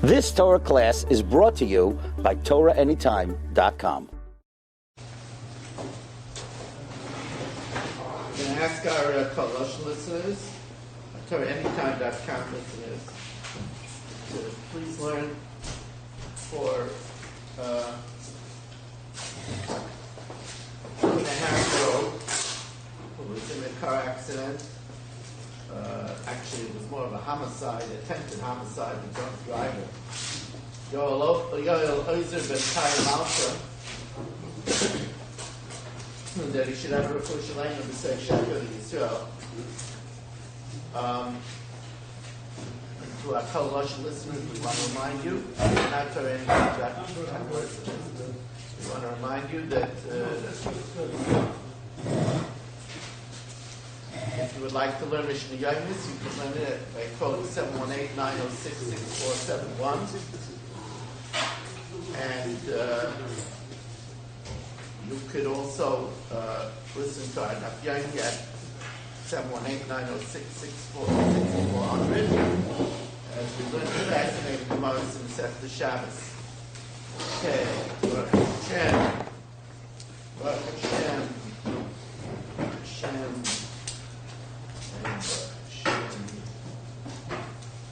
This Torah class is brought to you by TorahAnytime.com. I'm going to ask our Kolosh listeners, TorahAnytime.com listeners, to please learn for 2.5-year-old who was in a car accident. Actually, it was more of a homicide, attempted homicide, the drunk driver. Yoel Ozer ben Chaim Alta, that he should have a refuah shalem and b'sei shekel Yisrael. To our Kolosh listeners, we want to remind you, not for any we want to remind you that if you would like to learn Mishnah Yomis, you can learn it by calling 718-906-6471. And you could also listen to our Daf Yomi at 718-906-6400 as we learn the fascinating Gemaras in Masechta Shabbos. Okay, Baruch Hashem. Baruch Hashem. Baruch Hashem.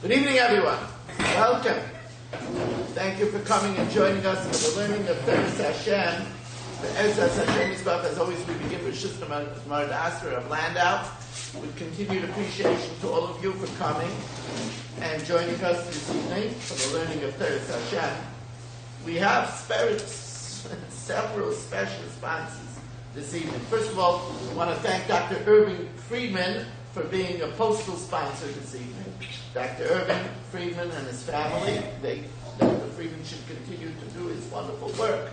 Good evening, everyone. Welcome. Thank you for coming and joining us for the learning of Teres Hashem. The Ezras Hashem Yisbach, as always, we begin with Shus Gemara Asra of Landau. With continued appreciation to all of you for coming and joining us this evening for the learning of Teres Hashem. We have several special sponsors this evening. First of all, I want to thank Dr. Irving Friedman for being a postal sponsor this evening. Dr. Irving Friedman and his family, Dr. Friedman should continue to do his wonderful work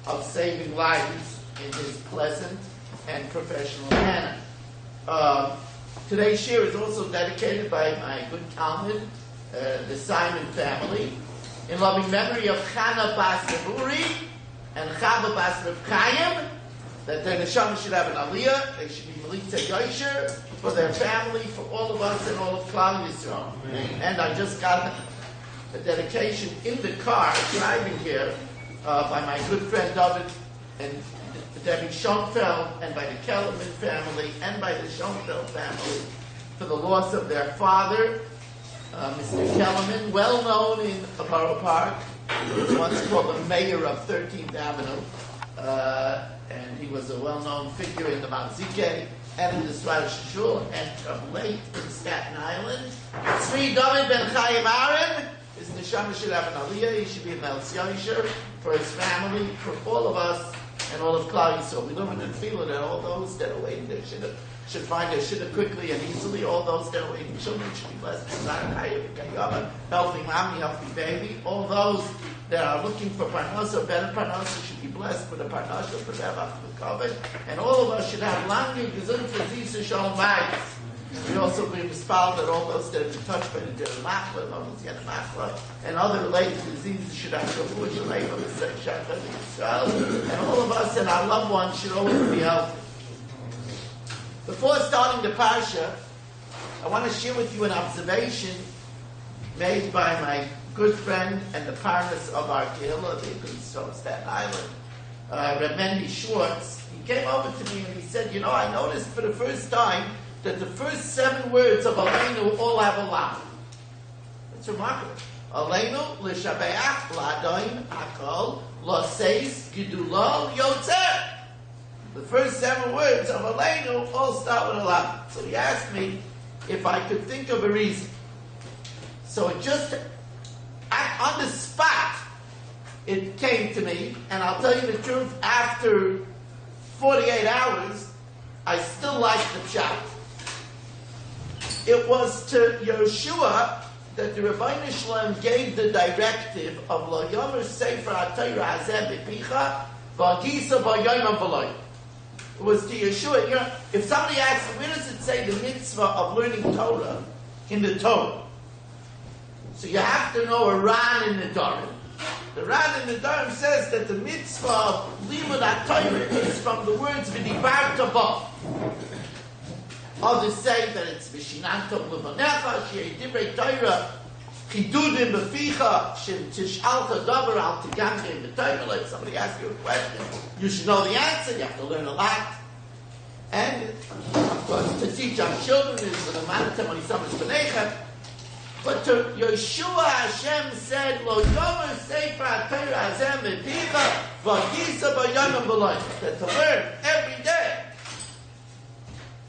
of saving lives in his pleasant and professional manner. Today's shir is also dedicated by my good Talmud, the Simon family, in loving memory of Chana Bas Reburi and Chava Bas Reb Chaim, that their neshama should have an aliyah, they should be Melitza Yosher, for their family, for all of us, and all of Klal Yisrael. And I just got a dedication in the car, driving here, by my good friend David and Debbie Schoenfeld, and by the Kellerman family, and by the Schoenfeld family, for the loss of their father, Mr. Kellerman, well known in Borough Park. He was once called the mayor of 13th Avenue. And he was a well-known figure in the Mount Zike and in the Swedish Shul, and from late in Staten Island. Tzvi David ben Chaim Aaron, his neshama should have an aliyah, he should be an Yosher for his family, for all of us, and all of Klal Yisrael. We live in the feeling that all those that are waiting their shidduch should find their shidduch quickly and easily. All those that are waiting children should be blessed. Healthy mommy, healthy baby. All those that are looking for parnasa, better parnasa, should be blessed with a parnasa for them after the COVID. And all of us should have lange gesund for zisa shalom bayis. We also bring the spell that all those that have been touched by the dermachla, and other related diseases should have to push away from the section. And all of us and our loved ones should always be healthy. Before starting the parsha, I want to share with you an observation made by my good friend and the parnas of our Kehillah, the Eagles from Staten Island, Reb Mendy Schwartz. He came over to me and he said, you know, I noticed for the first time that the first 7 words of Aleinu all have a lam. It's remarkable. Aleinu, l'shabeach, l'adayim, hakol, l'seis, gidulol, yotzer. The first 7 words of Aleinu all start with a lam. So he asked me if I could think of a reason. So it just, on the spot, it came to me, and I'll tell you the truth, after 48 hours, I still like the pshat. It was to Yeshua that the Rebbeinu Shalom gave the directive of Lo Yomer Sefer HaTorah Hazeh B'Picha V'Agisa V'Yoyim V'Loyim. It was to Yeshua. You know, if somebody asks, where does it say the mitzvah of learning Torah in the Torah? So you have to know a Ran in the Durham. The Ran in the Durham says that the mitzvah of Limud HaTorah is from the words V'Dibarta Bo. Others say that it's Vishinantam Levanecha, Shei Divrei Torah, Chidudim beficha tish'alcha davar al tigamim b'toyim. If somebody asks you a question, you should know the answer. You have to learn a lot. And of course, to teach our children is the manitem on Yisamas B'nechem. But to Yeshua Hashem said, Lo yomer sefer HaTorah hazeh mepicha v'gisa b'yomim b'loyim. That to learn every day,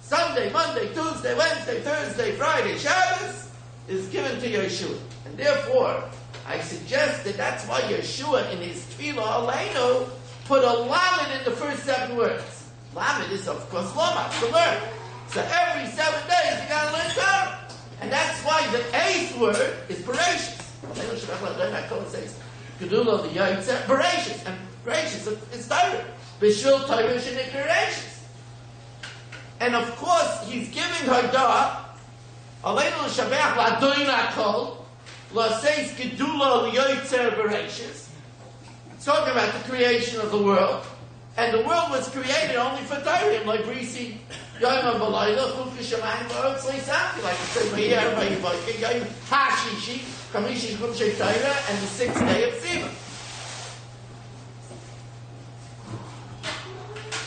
Sunday, Monday, Tuesday, Wednesday, Thursday, Friday, Shabbos, is given to Yeshua. And therefore, I suggest that that's why Yeshua in his Tefillah Aleinu put a lamed in the first 7 words. Lamed is, of course, lama, to learn. So every 7 days you gotta learn Torah. And that's why the 8th word is Bereshis. Bereshis. And Bereshis is Torah. Bishul Torah Shenik Bereshis. And of course, he's giving her Da'ah, Aleinu l'shabeach l'adon hakol, l'seis gedula l'yoytzer Bereshis. It's talking about the creation of the world. And the world was created only for Torah, like Brisi, Yom HaBalayla, Chuk HaShamayim, V'Aretz Le'Samti, like it says, Me'yer, V'Yivoike, Yom HaShishi, Kamishi, Chuk Torah, and the 6th day of Sivan.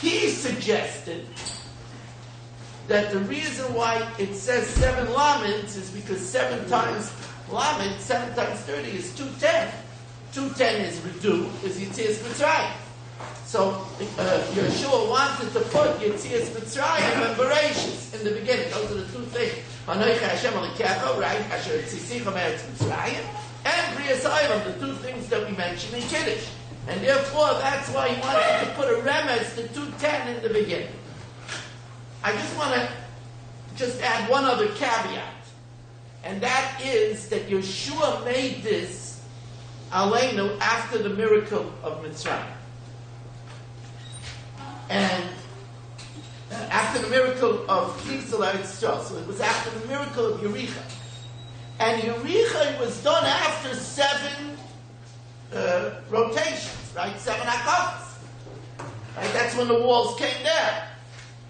He suggested that the reason why it says 7 laments is because 7 times lamed, 7 times 30 is 210. 210 is Redu, is Yitzias Mitzrayim. So Yeshua wanted to put Yitzias Mitzrayim and Bereshis in the beginning. Those are the 2 things. Anoicha Hashem Alikecha, right? Asher Tzisicha Meretz Mitzrayim, and Brias Olam, the 2 things that we mentioned in Kiddush. And therefore, that's why he wanted to put a remez to 210 in the beginning. I just want to add one other caveat, and that is that Yeshua made this Aleinu after the miracle of Mitzrayim. And after the miracle of Kisel Eretz, so it was after the miracle of Yericha. And Yericha was done after 7 rotations, right? 7 hakafas. Right? That's when the walls came down.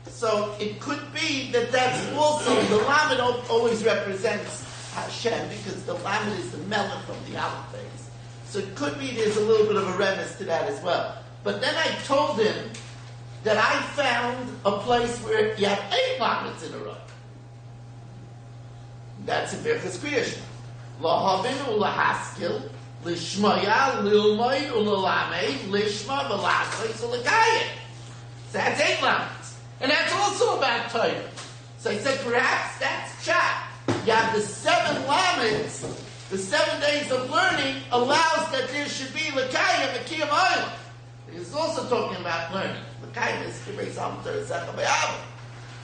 So it could be that that's also, the lamed always represents Hashem, because the lamed is the melech of the Aleph phase. So it could be there's a little bit of a remez to that as well. But then I told him that I found a place where you have 8 laments in a row. That's in Birchas Kriyashma. Lahavin ulahaskil, lishmaya, lilmoid, ulalamed, lishma, velasais, ulakayim. So that's 8 laments. And that's also about Torah. So I said, perhaps that's chat. You have the 7 laments, the 7 days of learning allows that there should be lakayim and kiyam oil. He's also talking about learning. Lakayim is kibay samtar sechabayavim.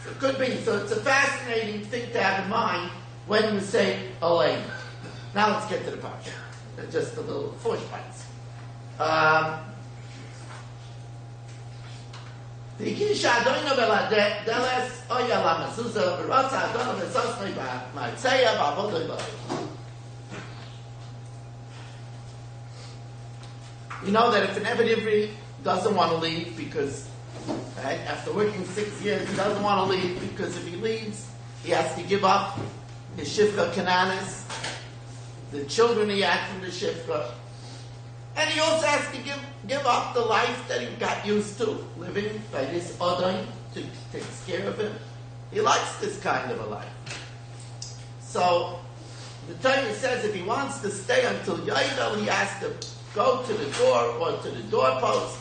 So it could be. So it's a fascinating thing to have in mind when you say Aleinu. Now let's get to the parsha. Just a little foreshadowing. The Kisha Adoino Beladeles Oya La Mezuzah Berotza Adono Bezosnei Ba'Martzeya Ba'Avodoy Ba'Avodoy. You know that if an Eved Ivri doesn't want to leave because, right, after working 6 years, he doesn't want to leave because if he leaves, he has to give up his Shifra Kananis, the children he had from the Shifra, and he also has to give up the life that he got used to, living by this Odin to take care of him. He likes this kind of a life. So, the Torah says if he wants to stay until Yovel, he has to go to the door or to the doorpost,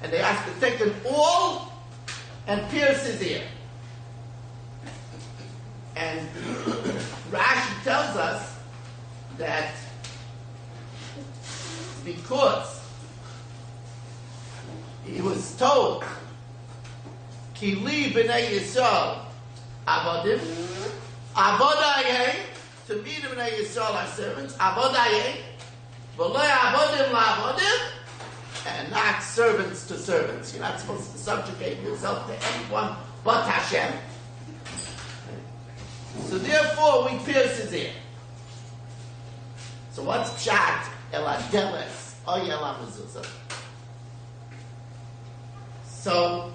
and they have to take an awl and pierce his ear. And Rashi tells us that because he was told, Ki li b'nei Yisrael avodim, avodaye, to be the b'nei Yisrael our servants, avodaye, v'lo avodim la'avodim, and not servants to servants. You're not supposed to subjugate yourself to anyone but Hashem. So therefore we pierce his ear. So what's pshat? Eladeles oyela mezuzah. So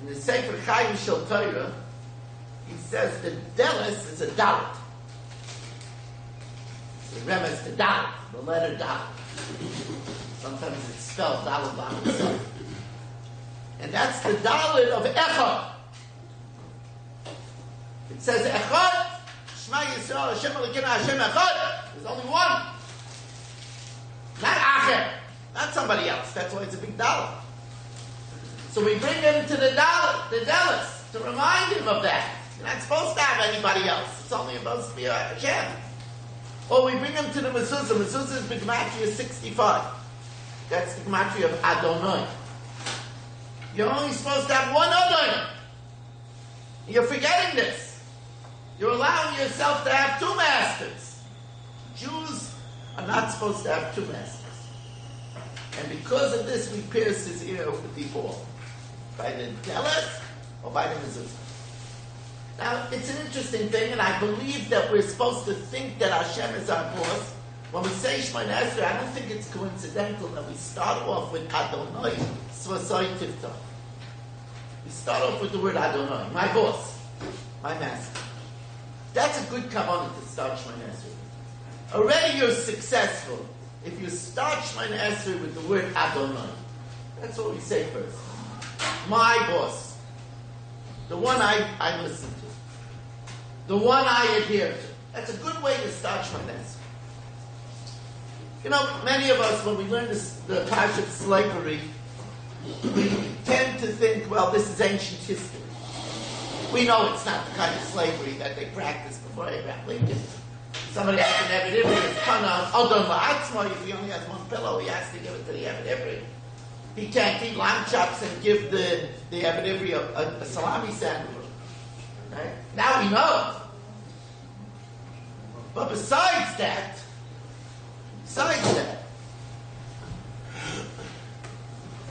in the Sefer Chaim Shel Torah, He says the delis is a dalet. The remes the dalet, the letter dalet. Sometimes it's spelled dalet by itself. And that's the dalet of echad. It says echad, Shema Yisrael, Hashem Elokeinu, Hashem echad. There's only one. Not acher. Not somebody else. That's why it's a big dalet. So we bring him to the dalet, the delis, to remind him of that. You're not supposed to have anybody else. It's only supposed to be a Hashem. Or we bring him to the mezuzah. Mezuzah is the gematria 65. That's the gematria of Adonai. You're only supposed to have one Adonai. You're forgetting this. You're allowing yourself to have two masters. Jews are not supposed to have two masters. And because of this, we pierce his ear with the ball. By the delis or by the mezuzah. Now, it's an interesting thing, and I believe that we're supposed to think that Hashem is our boss. When we say Shemona Esrei, I don't think it's coincidental that we start off with Adonai, Svasai Tivtah. We start off with the word Adonai, my boss, my master. That's a good kavanah to start Shemona Esrei. Already you're successful if you start Shemona Esrei with the word Adonai. That's what we say first. My boss. The one I listen to. The one I adhere to. That's a good way to start Shemona Esrei. You know, many of us, when we learn the Parsha of slavery, we tend to think, well, this is ancient history. We know it's not the kind of slavery that they practiced before Abraham Lincoln. Somebody has an Eved Ivri, it's Kana, Odom La'atzmo, if he only has one pillow, he has to give it to the Eved Ivri. He can't eat lamb chops and give the Eved Ivri a salami sandwich. Right? Now we know. But besides that,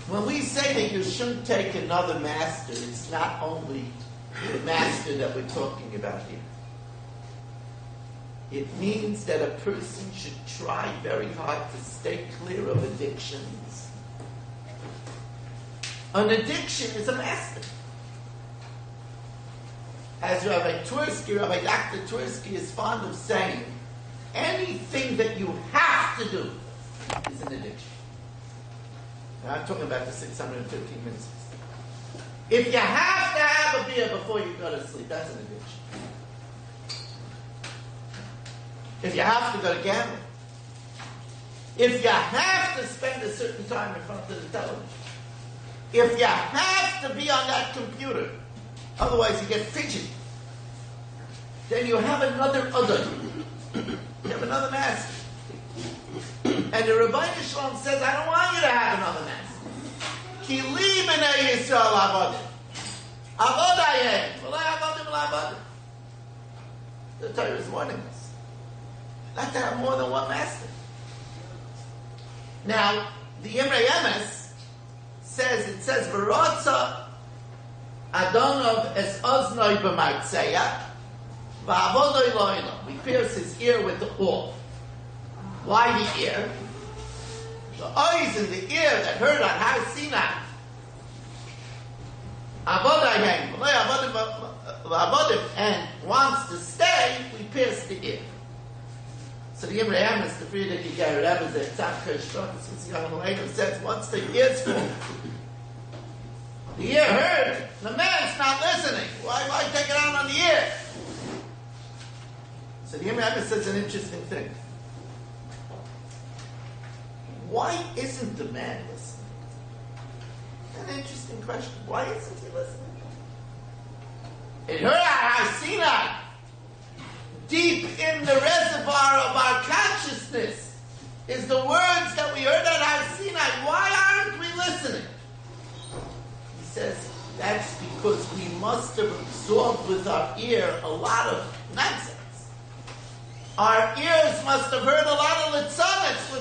when we say that you shouldn't take another master, it's not only the master that we're talking about here. It means that a person should try very hard to stay clear of addictions. An addiction is a master. As Rabbi Dr. Tversky is fond of saying, anything that you have to do is an addiction. Now I'm talking about the 615 minutes. If you have to have a beer before you go to sleep, that's an addiction. If you have to go to gambling, if you have to spend a certain time in front of the television, if you have to be on that computer, otherwise you get fidgety, then you have another other. You have another master. And the Rabbi Shalom says, I don't want you to have another master. Ki li b'nei Yisrael avodim. Avodayim. V'lai avodim l'avodim. The Torah is warning us not to have more than one master. Now, the Imrei Emes says, it says, V'rotza Adonov es oznoi b'martzeya v'avodoi lo'ila. We pierce his ear with the awl. Why the ear? The eyes in the ear that heard on Har Sinai. And wants to stay, we pierce the ear. So the Imrei Emes, the Friedrich Ger Rebbe, the Tzadkar Shlokas, says, what's the ear's fault? The ear heard, the man's not listening. Why take it out on the ear? So the Imrei Emes says an interesting thing. Why isn't the man listening? An interesting question. Why isn't he listening? It heard Har Sinai. Deep in the reservoir of our consciousness is the words that we heard at Har Sinai. Why aren't we listening? He says, that's because we must have absorbed with our ear a lot of nonsense. Our ears must have heard a lot of litzanis.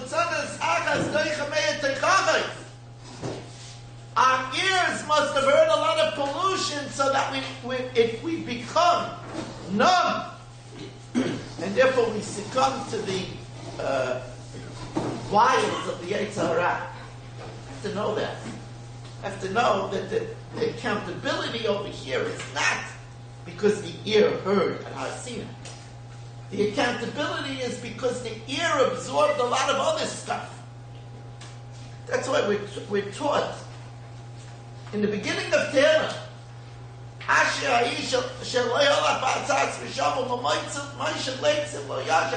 Our ears must have heard a lot of pollution so that if we become numb, and therefore we succumb to the wiles of the Yetzer Hara. Have to know that. Have to know that the accountability over here is not because the ear heard at Har Sinai. The accountability is because the ear absorbed a lot of other stuff. That's why we're taught in the beginning of Torah.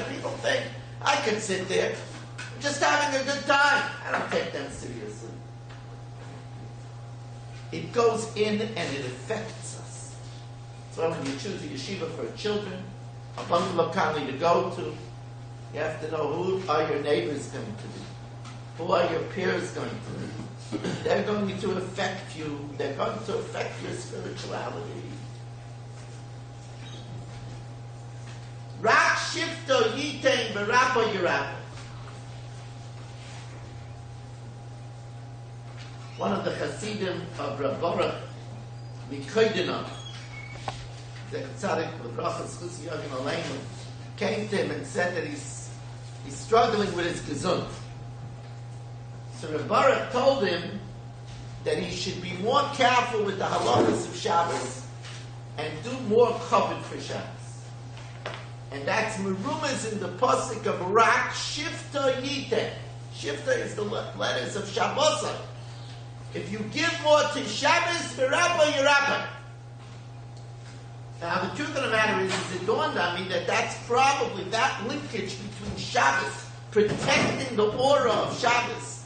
People think I can sit there just having a good time. I don't take them seriously. It goes in and it affects us. That's why when you choose a yeshiva for children, a bungalow locally to go to, you have to know who are your neighbors going to be. Who are your peers going to be? They're going to affect you. They're going to affect your spirituality. Rak shifto yitain barapo yirapo. One of the Hasidim of Rav Baruch Mikoydinov, the tzaddik with Rachel Schusi Yogin Aleinu, came to him and said that he's struggling with his gesund. So Rav Baruch told him that he should be more careful with the halachas of Shabbos and do more covered for Shabbos. And that's merumas in the pasuk of Rak Shifta Yiteh. Shifta is the letters of Shabbos. If you give more to Shabbos, v'rabba yirabba. Now the truth of the matter is it dawned on me that that's probably that linkage between Shabbos, protecting the aura of Shabbos,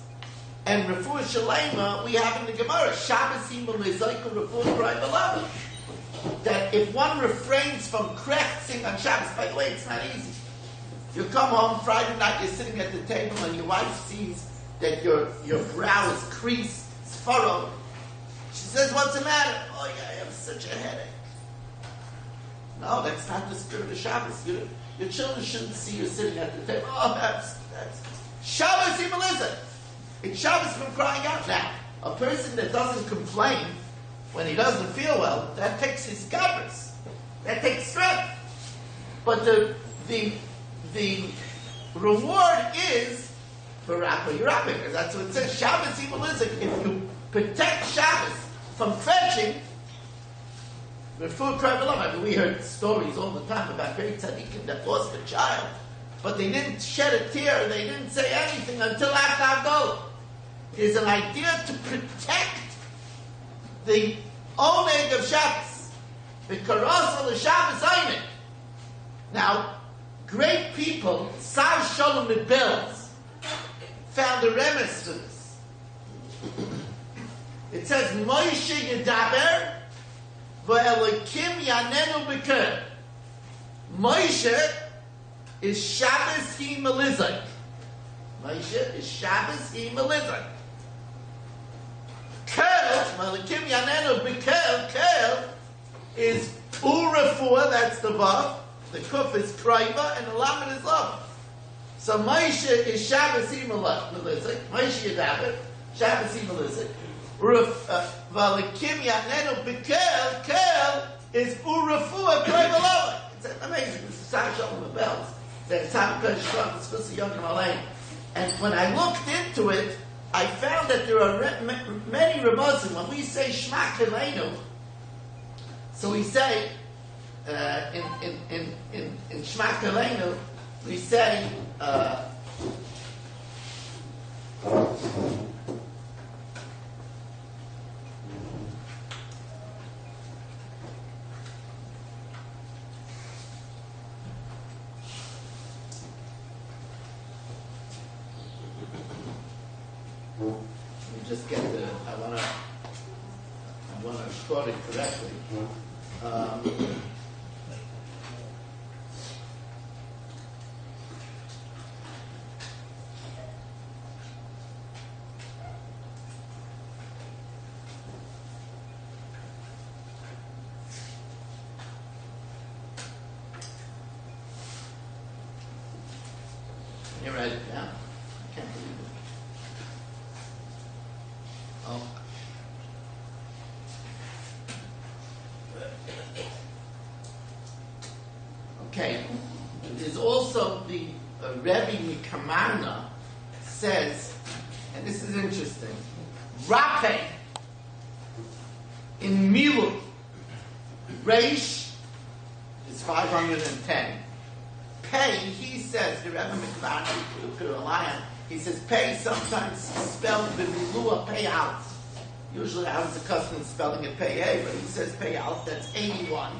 and Refuah Shalema we have in the Gemara. Shabbos hima lezaykah refuah b'ray b'lava. That if one refrains from krechzing on Shabbos, by the way, it's not easy. You come home Friday night, you're sitting at the table, and your wife sees that your brow is creased, it's furrowed. She says, "What's the matter?" "Oh, yeah, I have such a headache." No, that's not the spirit of Shabbos. Your children shouldn't see you sitting at the table. Oh, that's Shabbos Melissa. It's Shabbos from crying out. Now, a person that doesn't complain when he doesn't feel well, that takes his gabbers. That takes strength. But the reward is for Rappa Yerappa, because that's what it says. Shabbos Melissa. If you protect Shabbos from fetching, I mean, we heard stories all the time about great tzaddikim that lost a child, but they didn't shed a tear, they didn't say anything until after Havdalah. There's an idea to protect the oneg of Shabbos, the karas of Shabbos Einik. Now, great people, Sar Shalom Bells, found a remes to this. It says, Moshe Yedaber, V'Elokim Yanenu B'Ker. Moshe is Shabbos Hi Melizak. Moshe is Shabbos Hi Melizak. Kel, V'Elokim Yanenu B'Ker, Kel is Urafua, that's the Vav. The Kuf is Kraiva, and the Lamed is Lav. So Moshe is Shabbos Hi Melizak. Moshe Yedaber, Shabbos Hi Melizak. V'Elokim Yanenu B'Kel, Kel is Urafua Kraiva. It's amazing. This is Sar Shalom Bells. It's and when I looked into it, I found that there are many Ramazim. When we say Shema Keleinu, so we say in Shema Keleinu, we say. Just get the. I want to quote it correctly. Can you write it down? I can't believe it. Oh. Okay. There's also the Rebbe Mikamarna says, and this is interesting, Rape in Milu, Reish it's 510. Pei, he says, the Rebbe Mikvah, he says, Pei sometimes spelled B'milua Pei out. Usually I was accustomed to spelling it Pei A, but he says Pei out, that's 81.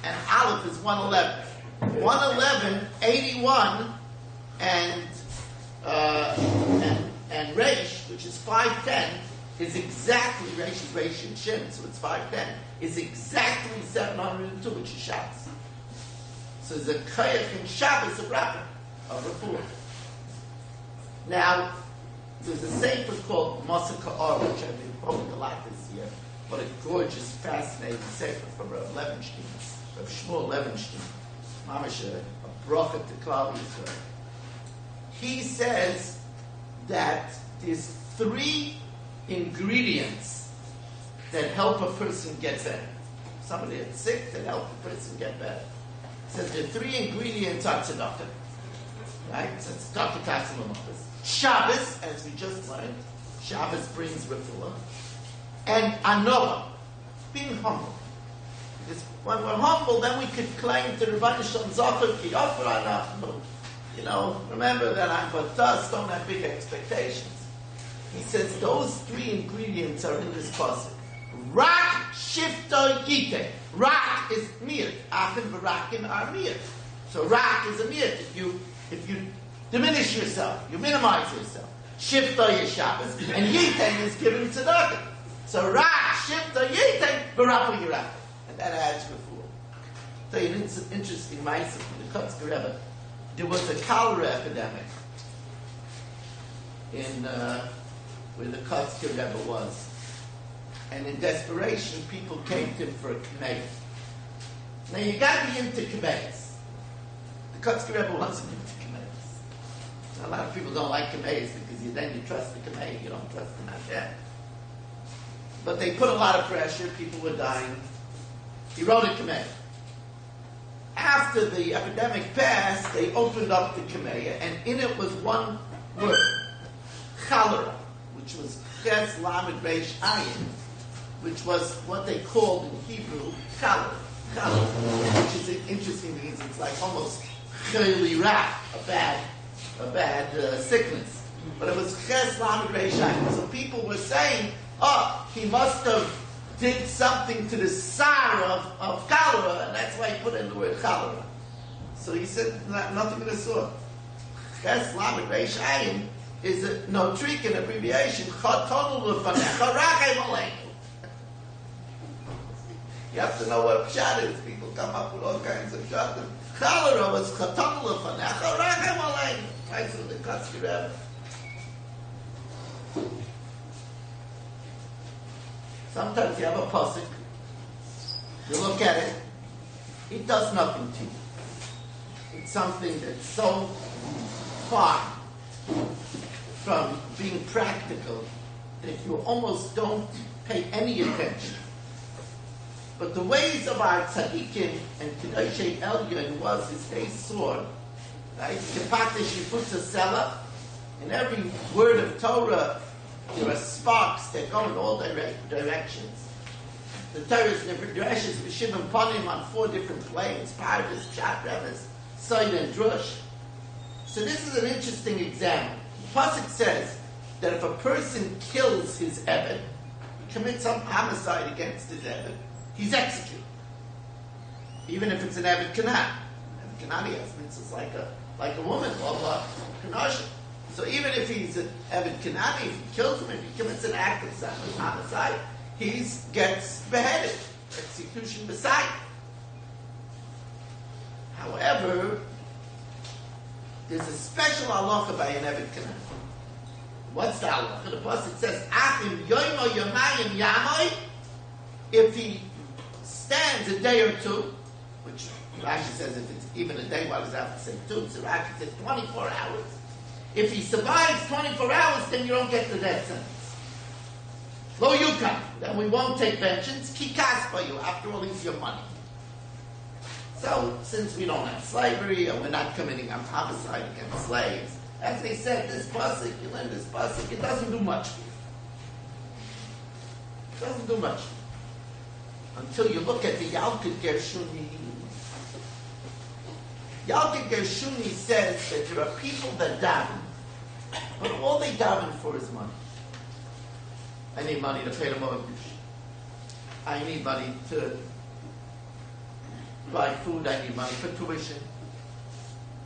And Aleph is 111. 111, 81, and Reish, which is 510, is exactly, Reish is Reish and Shin, so it's 510, is exactly 702, which is Shabbos. So there's a Kayach in Shabbos of Rabbah, of Refuah. Now, there's a sefer called Mosaka Or, which I've been quoting a lot this year, but a gorgeous, fascinating sefer from Rav Levenstein, Rav Shmuel Levenstein, Mamash, a bracha to Klal Yisrael. He says that there's 3 ingredients that help a person get better. Somebody that's sick that help a person get better. He says the 3 ingredients are tzedakah, right? So tzedakah tasim l'machas. Shabbos, as we just learned, Shabbos brings refuah, and anova, being humble. Because when we're humble, then we could claim to Rebbeinu Shalom Zachor ki offer anachnu. You know, remember that I'm but dust, don't have big expectations. He says those 3 ingredients are in this pasuk. Rak shifto yite. Rak is mir. Achen v'rakin are mir. So rak is a mir. If you diminish yourself, you minimize yourself. Shifto yeshabas, and yiten is giving tzedakah. So rak shifto yiten v'rapu yirach, and that adds refuah. I'll tell you an interesting ma'aseh from the Kotzker Rebbe. There was a cholera epidemic in where the Kotzker Rebbe was. And in desperation, people came to him for a k'meis. Now, you got to be into k'meis. The Kotzker Rebbe wasn't into k'meis. A lot of people don't like k'meis because then you trust the k'meis, you don't trust the Hashem. But they put a lot of pressure, people were dying. He wrote a k'meis. After the epidemic passed, they opened up the Kameya, and in it was one word, cholera, which was Ches Lamed Reish Ayin, which was what they called in Hebrew cholera, which is interesting because it's like almost chayli rak, a bad sickness. But it was Ches Lamed Reish Ayin. So people were saying, oh, he must have did something to the sar of cholera, and that's why he put in the word cholera. So he said nothing of the sort. Ches Lamed Reish Ayin is a notrik, an abbreviation. Chatonu lefanecha rachem aleinu. You have to know what pshat is. People come up with all kinds of pshat. Cholera was chatonu lefanecha rachem aleinu. Right through the Kotzker Rebbe. Sometimes you have a pasuk, you look at it, it does nothing to you. It's something that's so far from being practical that you almost don't pay any attention. But the ways of our tzaddikim and Kedoshei Elyon was his face sword, right? Kepakta Shifutza Sela, in every word of Torah, there are sparks that go in all directions. The Torah is Dreshis B'Shivim Panim on 4 different planes: Parvis, Chat, Revis, Soid, and Drush. So this is an interesting example. The pasuk says that if a person kills his Eved, commits some homicide against his Eved, he's executed. Even if it's an Eved Canaan. Eved Canaan has mitzvahs like a woman, Allah, Kanasha. So even if he's an Eved Kanani, if he kills him, if he commits an act of homicide, he gets beheaded, execution beside. However, there's a special halacha by an Eved Kanani. What's the halacha? The pasuk says, "Achim yoymo yomayim yamoy." If he stands a day or 2, which Rashi says if it's even a day, why does it have to say 2? So Rashi says 24 hours. If he survives 24 hours, then you don't get the death sentence. Lo yukam, then we won't take vengeance. Kikas by you. After all, he's your money. So, since we don't have slavery, and we're not committing a homicide against slaves, as they said, this pasuk, you learn this pasuk, it doesn't do much for you. It doesn't do much. Until you look at the Yalkut Gershuni. Yalkut Gershuni says that there are people that daven, but all they daven for is money. I need money to pay the mortgage. I need money to buy food. I need money for tuition.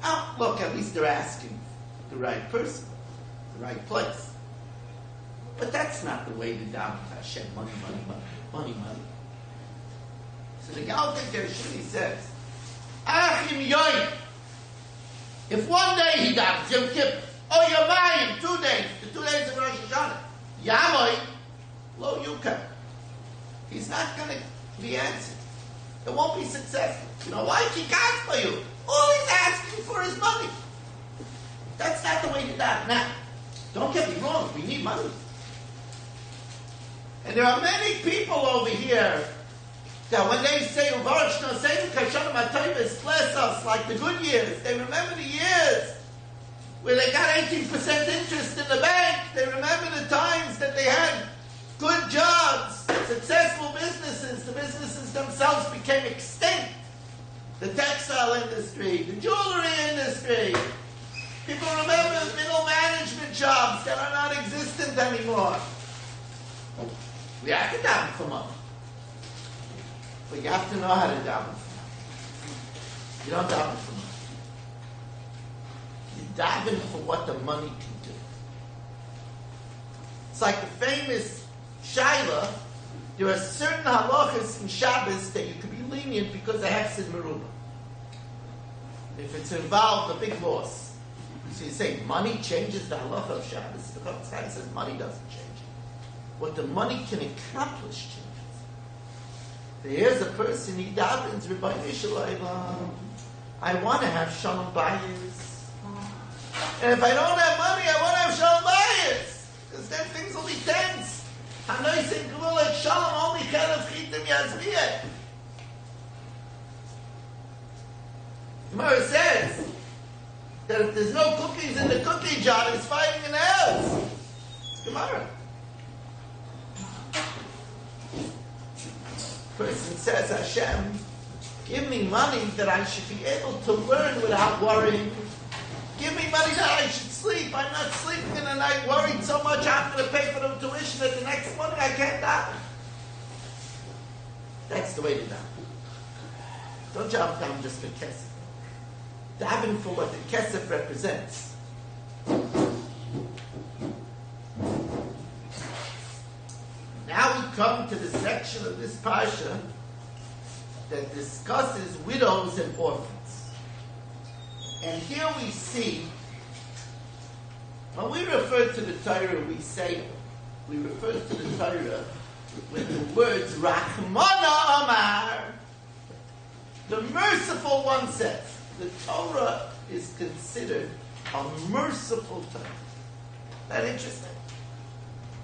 Oh, look, at least they're asking the right person, the right place. But that's not the way to daven to Hashem. Money, money, money, money, money. So the Yalkut Gershuni says, Achim Yoim. If one day he davens, Yom Kippur, or Yomayim, 2 days, the 2 days of Rosh Hashanah, Yamoy, Lo Yukam. He's not going to be answered. It won't be successful. You know why? He asked for you. All he's asking for is money. That's not the way to daven. Now, don't get me wrong, we need money. And there are many people over here that when they say, bless us, like the good years, they remember the years where they got 18% interest in the bank. They remember the times that they had good jobs, successful businesses. The businesses themselves became extinct. The textile industry, the jewelry industry. People remember middle management jobs that are not existent anymore. We have to daven for money. But you have to know how to daven for money. You don't daven for money. You daven for what the money can do. It's like the famous Shaila. There are certain halachas in Shabbos that you can be lenient because they have Sid Merubah. If it's involved, a big loss. So you say money changes the halacha of Shabbos. The Chofetz Chaim says money doesn't change it. What the money can accomplish changes. Here's a person, he davens, Rabbi Mishalayim, I want to have Shalom Bayis. And if I don't have money, I want to have Shalom Bayis. Because then things will be tense. Hanoi saying, like Shalom, only Chelav Chitim Yazmiyah. Gemara says that if there's no cookies in the cookie jar, it's fighting in the house. It's Gemara. Person says, Hashem, give me money that I should be able to learn without worrying. Give me money that I should sleep. I'm not sleeping in the night worried so much I'm going to pay for the tuition that the next morning I can't daven. That's the way to daven. Don't jump down just for kesef. Daven for what the kesef represents. Now we come to the section of this parsha that discusses widows and orphans. And here we see, when we refer to the Torah, we refer to the Torah with the words Rachmana Amar. The merciful one says. The Torah is considered a merciful Torah. That interesting.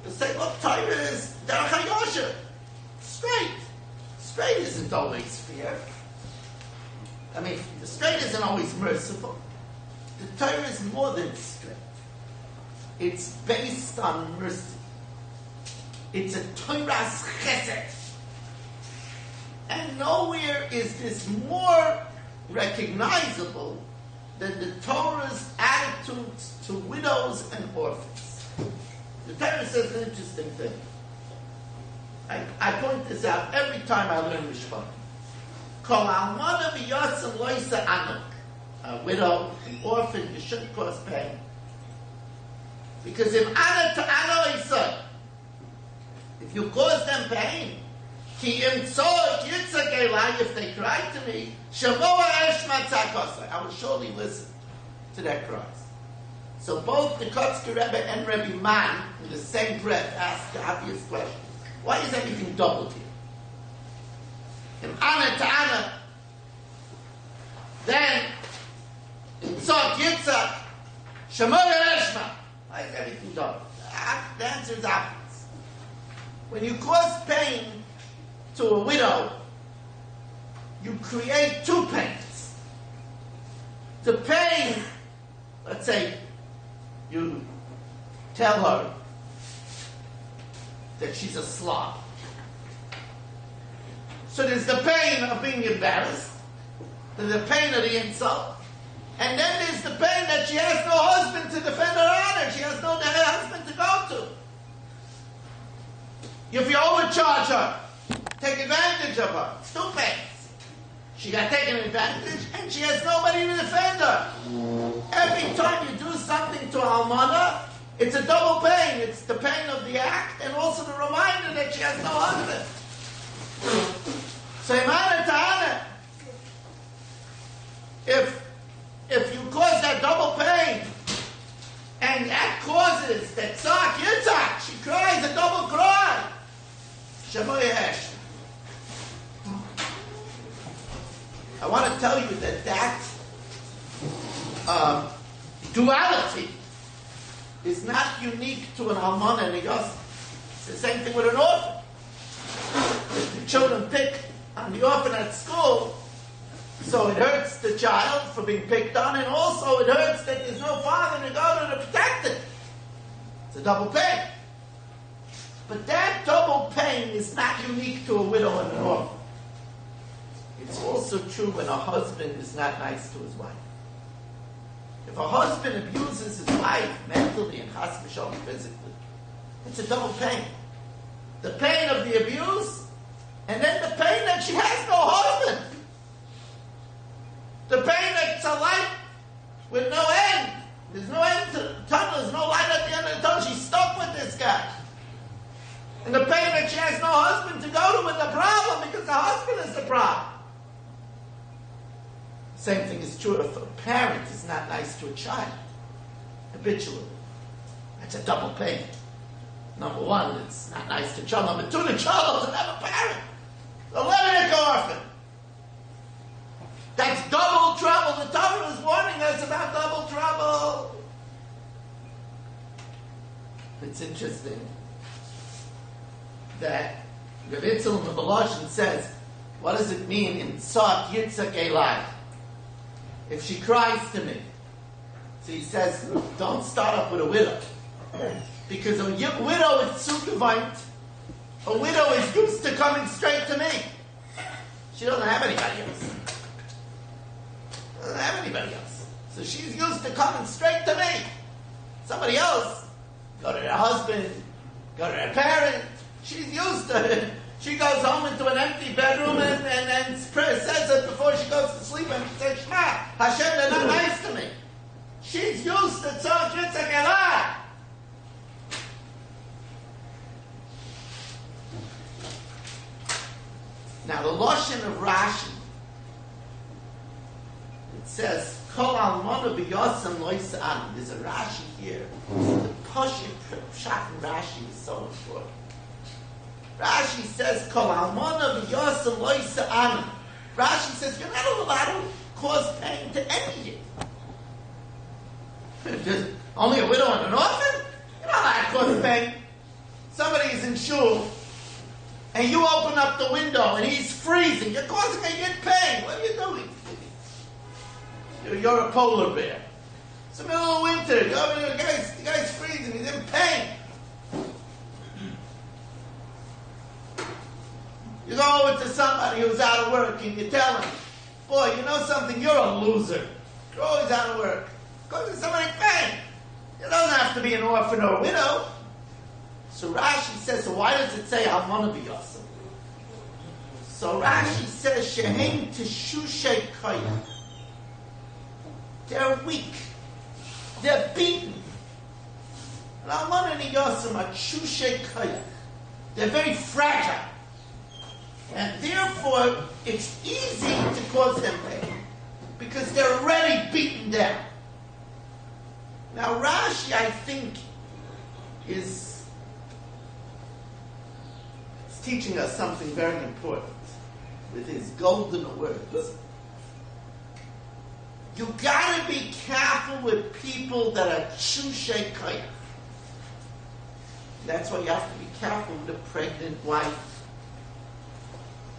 To say, look, Torah is Derech HaYosher. Straight. Straight isn't always fair. I mean, the straight isn't always merciful. The Torah is more than straight. It's based on mercy. It's a Torah's chesed. And nowhere is this more recognizable than the Torah's attitudes to widows and orphans. The Torah says an interesting thing. I point this out every time I learn Mishpotim. Kol almana v'yotzim loisa anuk. A widow, an orphan, you shouldn't cause pain. Because if ana to ana isa, if you cause them pain, ki im tzor yitzak elai, if they cry to me, shamoa eshma tzakosai, I will surely listen to their cries. So both the Kotzker Rebbe and Rebbe Man, in the same breath, ask the obvious question. Why is everything doubled here? If ana to ana, then tzok yitzak, shamoa eshma. Why is everything doubled? The answer is obvious. When you cause pain to a widow, you create two pains. The pain, let's say, you tell her that she's a slob. So there's the pain of being embarrassed, there's the pain of the insult, And then there's the pain that she has no husband to defend her honor. She has no husband to go to. If you overcharge her, take advantage of her, it's two pains. She got taken advantage and she has nobody to defend her. Every time you do something to Almana, it's a double pain. It's the pain of the act and also the reminder that she has no husband. So Imana Ta'ana, if you cause that double pain, and that causes that tzak yitzak, she cries a double cry. Shemo yesh. I want to tell you that duality is not unique to an almana and a yosef. It's the same thing with an orphan. If the children pick on the orphan at school, so it hurts the child for being picked on, and also it hurts that there's no father to go to protect it. It's a double pain. But that double pain is not unique to a widow and an orphan. It's also true when a husband is not nice to his wife. If a husband abuses his wife mentally and chas v'shalom physically, it's a double pain. The pain of the abuse, and then the pain that she has no husband. The pain that's a light with no end. There's no end to the tunnel. There's no light at the end of the tunnel. She's stuck with this guy. And the pain that she has no husband to go to with the problem because the husband is the problem. Same thing is true if a parent is not nice to a child habitually. That's a double pain. Number one, it's not nice to a child. Number two, the child doesn't have a parent. The Levitic orphan. That's double trouble. The Torah is warning us about double trouble. It's interesting that Rav Itzel in the Beloshin says, what does it mean in Tzak Yitzak Elai? If she cries to me. So he says, don't start up with a widow. Because a widow is supervint. A widow is used to coming straight to me. She doesn't have anybody else. Doesn't have anybody else. So she's used to coming straight to me. Somebody else, go to their husband, go to their parent. She's used to it. She goes home into an empty bedroom and says it before she goes to sleep and she says, Shema, Hashem, they're not nice to me. She's used to tzok yitzak elai. Now the Lashon of Rashi, it says, Kol almana b'yosem lo yisa'an. There's a Rashi here. The Pashut Pshat in Rashi is so important. Rashi says, Kol almana b'yosem lo yisa'an. Rashi says, you're not allowed to cause pain to any yid. There's only a widow and an orphan? You're not allowed to cause pain. Somebody is in shul, and you open up the window, and he's freezing. You're causing a yid pain. What are you doing? You're a polar bear. It's the middle of winter. The guy's freezing. He's in pain. You go over to somebody who's out of work and you tell him, boy, you know something? You're a loser. You're always out of work. Go to somebody in pain. You don't have to be an orphan or a widow. So Rashi says, so why does it say Almana b'yosem? So Rashi says, Shehem teshushay koyach. They're weak. They're beaten. And Almana and Yosem are teshushay koyach. They're very fragile. And therefore, it's easy to cause them pain. Because they're already beaten down. Now Rashi, I think, is teaching us something very important with his golden words. You gotta be careful with people that are teshushay koyach. That's why you have to be careful with a pregnant wife.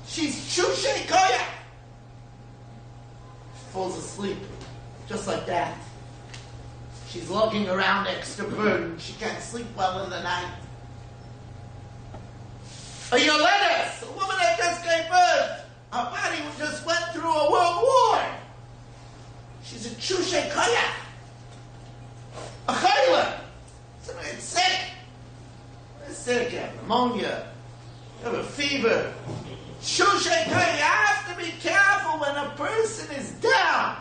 She's teshushay koyach. Falls asleep, just like that. She's lugging around extra burden. She can't sleep well in the night. A Yoledes, a woman that just gave birth, her body just went through a world war. She's a Chushay Koyach. A Chayla. Somebody gets sick. They're sick, you have pneumonia, you have a fever. Chushay Koyach, you have to be careful when a person is down.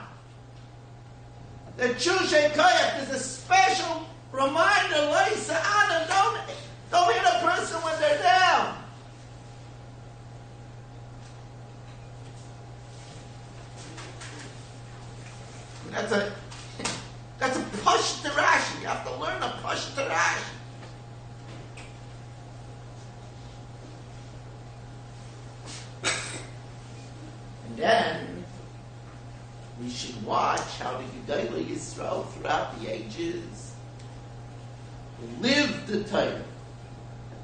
The Chushay Koyach is a special reminder, Leisa Anna, don't hit a person when they're down. That's a Pashta Rashi. You have to learn a Pashta Rashi. And then we should watch how the Gedolei Yisrael throughout the ages lived the Torah.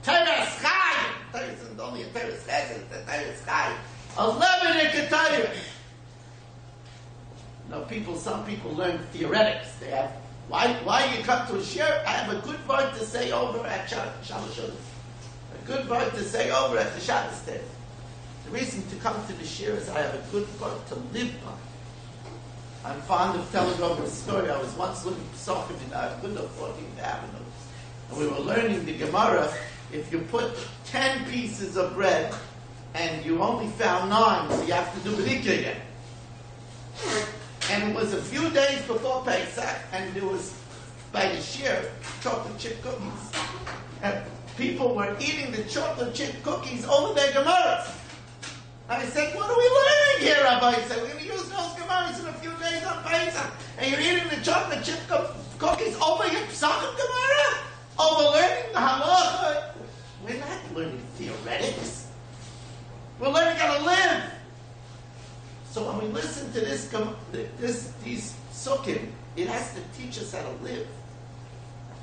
Torah Chai. Torah isn't only a Torah Chesed, it's a Torah Chai. 11 Torah. Some people learn theoretics. They have, why you come to a shir? I have a good word to say over at Shabbos. A good word to say over at the Shabbos table. The reason to come to the shir is I have a good word to live by. I'm fond of telling over a story. I was once looking for Soccer in Agunda 14th Avenue, and we were learning the Gemara. If you put 10 pieces of bread and you only found 9, so you have to do B'dikah again. And it was a few days before Pesach, and there was, by the shir, chocolate chip cookies. And people were eating the chocolate chip cookies over their Gemaras. I said, what are we learning here, Rabbi? He said, we're going to use those Gemaras in a few days on Pesach. And you're eating the chocolate chip cookies over your Pesachim Gemara? Over learning the halacha? We're not learning theoretics. We're learning how to live. So when we listen to these sukkim, it has to teach us how to live.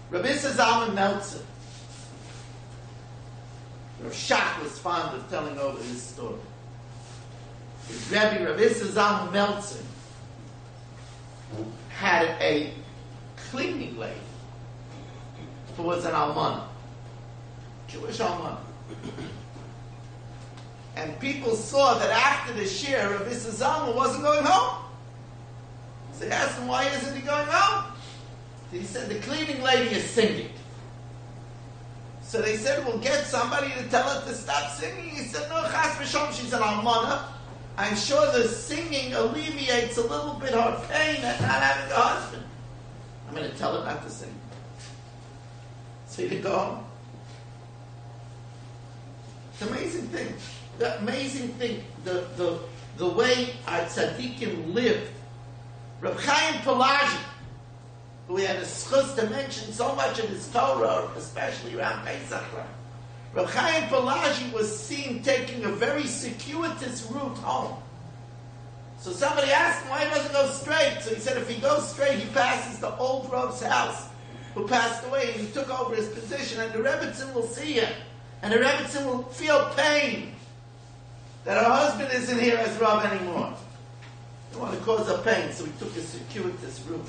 Rabbi Zalman Meltzer, Rav Shach was fond of telling over this story. His Rabbi Zalman Meltzer had a cleaning lady who was an almana, Jewish almana. And people saw that after the shir, Rabbi Zalman wasn't going home. So they asked him, why isn't he going home? He said, the cleaning lady is singing. So they said, we'll get somebody to tell her to stop singing. He said, no, chas v'shom, she's an almana. I'm sure the singing alleviates a little bit her pain at not having a husband. I'm going to tell her not to sing. So he didn't go home. It's an amazing thing. The amazing thing, the way our tzaddikim lived. Reb Chaim Pelagi, who we had a schus to mention so much of his Torah, especially around Pesach. Reb Chaim Pelagi was seen taking a very circuitous route home. So somebody asked him why he doesn't go straight. So he said if he goes straight, he passes the old Rav's house, who passed away, and he took over his position, and the Rebbetzin will see him. And the Rebbetzin will feel pain that her husband isn't here as Rav anymore. They want to cause her pain, so he took a circuitous route.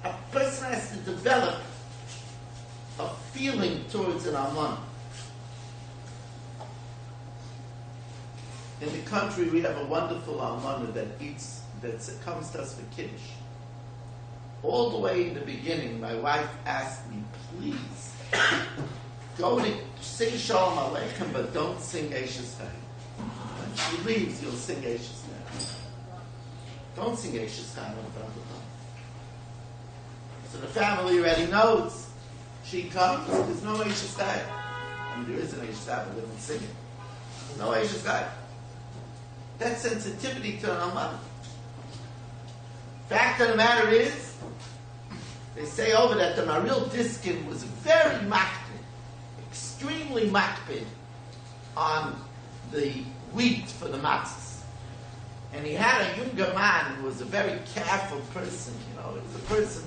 A person has to develop a feeling towards an almana. In the country, we have a wonderful almana that comes to us for kiddush. All the way in the beginning, my wife asked me, please, go to sing Shalom Aleichem, but don't sing Eishes Chaim. When she leaves, you'll sing Eishes Chaim. Don't sing Eishes Chaim in front of her. So the family already knows. She comes, there's no Eishes Chaim. I mean, there is an Eishes Chaim, but they don't sing it. No Eishes Chaim. That's sensitivity to an almana. Fact of the matter is, they say over that the Maril Diskin was very makpid, extremely makpid on the wheat for the matzahs. And he had a younger man who was a very careful person, he was a person,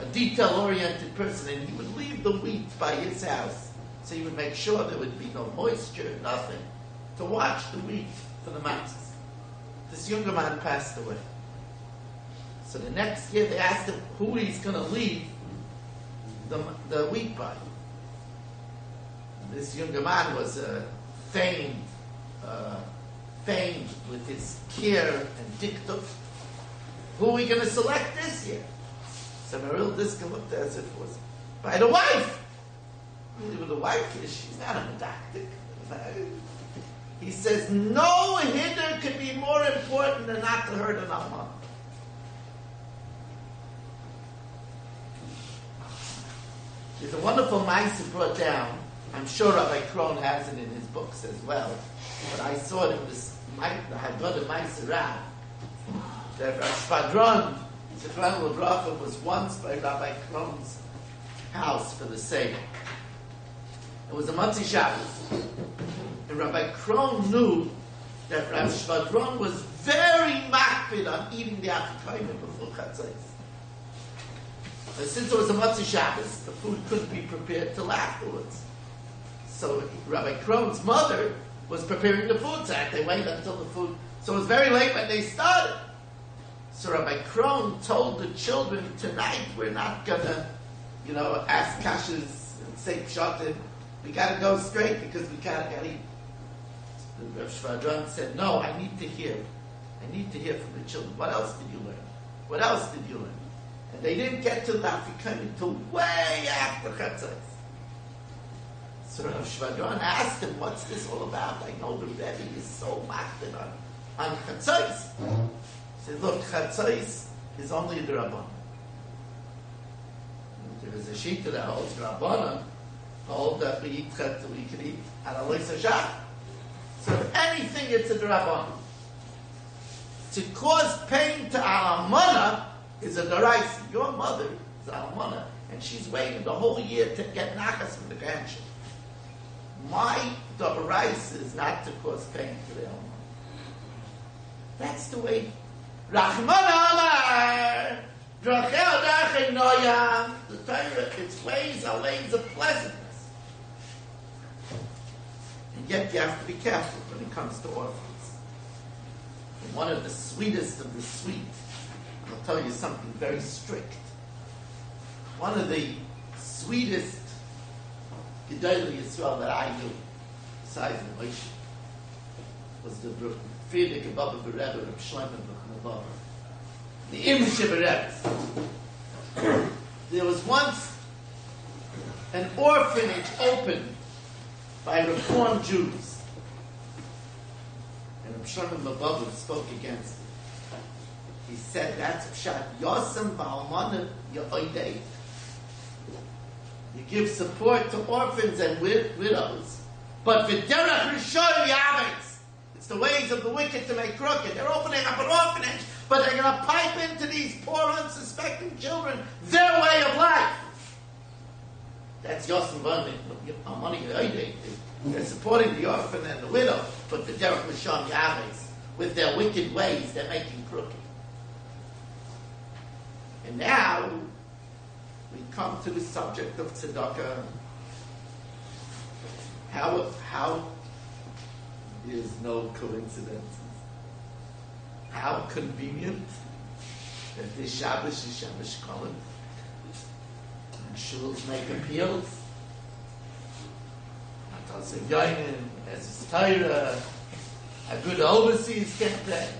a detail-oriented person, and he would leave the wheat by his house. So he would make sure there would be no moisture, nothing, to watch the wheat for the matzahs. This younger man passed away. So the next year they asked him who he's going to leave the wheat by. And this younger man was famed with his care and diktuk. Who are we going to select this year? So Meril Diskin looked as if it was by the wife. Really, the wife is, she's not a medactic. He says, no hinder could be more important than not to hurt an alma. There's a wonderful mice brought down. I'm sure Rabbi Krohn has it in his books as well. But I saw it in this, the Haggadah Mice Rav. That Shvadron, Zechron L'Bracha, was once by Rabbi Krohn's house for the Seder. It was a Motzi Shabbos. And Rabbi Krohn knew that Rav Shvadron was very makpid on eating the Afikoyim before Chatzos. But since it was a Motzi Shabbos, the food couldn't be prepared till afterwards. So Rabbi Krohn's mother was preparing the food, so they waited until the food. So it was very late when they started. So Rabbi Krohn told the children, tonight we're not gonna, ask kashas and say pshatim. We gotta go straight because we gotta eat. The Rav Shvadron said, no, I need to hear. I need to hear from the children. What else did you learn? What else did you learn? And they didn't get to the African until way after Chatzos. So Rav Shvadron asked him, what's this all about? I know the Rebbe is so makbid on Chatzos. He said, look, Chatzos is only the Rabbanan. There is a shita that holds Rabbanan, hold that we can eat at a Lois HaShach. So if anything, it's a Rabbanan. To cause pain to Alamana is a Daraisi. Your mother is Alamana, and she's waiting the whole year to get nachas from the grandchildren. My Daraisi is not to cause pain to the Alamana. That's the way. Rachman Amar, Drachel Darchei Noyam. The Torah, its ways are ways of pleasantness. And yet you have to be careful when it comes to orphans. And one of the sweetest of the sweet, I'll tell you something very strict. One of the sweetest Gedolei Yisrael that I knew, besides the Moshe, was the Friedrich Abba Rebbe of Shlomo B'Chanavava, the Imsh of Rebbe. There was once an orphanage opened by Reformed Jews, and Shlomo B'Chanavava spoke against it. He said, that's Pshat Yosem Ba'almana Yo'odei. You give support to orphans and widows, but V'derech Rishon Yavetz. It's the ways of the wicked to make crooked. They're opening up an orphanage, but they're going to pipe into these poor, unsuspecting children their way of life. That's Yosem Ba'almana Yo'odei. They're supporting the orphan and the widow, but V'derech Rishon Yavetz. With their wicked ways, they're making crooked. And now, we come to the subject of tzedakah. How is no coincidences? How convenient that this Shabbos is Shabbos Kohen, and shuls make appeals. Matas of Yonim, as a Torah, a good overseas campaign.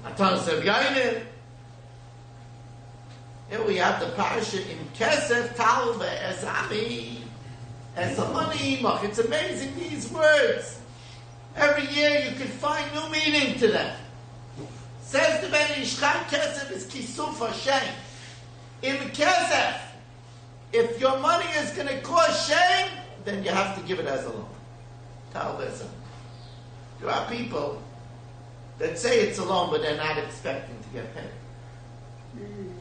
Matas of Yonim. Here we have the parasha in Kesef Talve as Ami, as a money. It's amazing, these words. Every year you can find new meaning to them. Says the Ben Ishchan, Kesef is Kisuf shame. In Kesef, if your money is going to cause shame, then you have to give it as a loan. Talve as Ami. There are people that say it's a loan, but they're not expecting to get paid.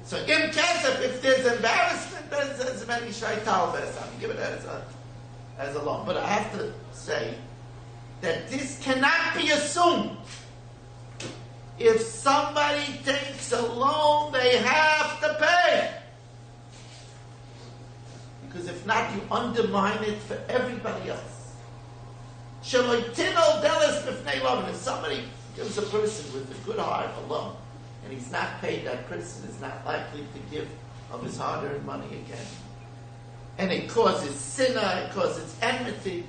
So im kesef, if there's embarrassment, there's many shrei talves. Give it as a loan. But I have to say that this cannot be assumed. If somebody takes a loan, they have to pay. Because if not, you undermine it for everybody else. Sheloitino delis b'fnei loan. If somebody gives a person with a good heart a loan, and he's not paid, that person is not likely to give of his hard-earned money again. And it causes sinna, it causes enmity.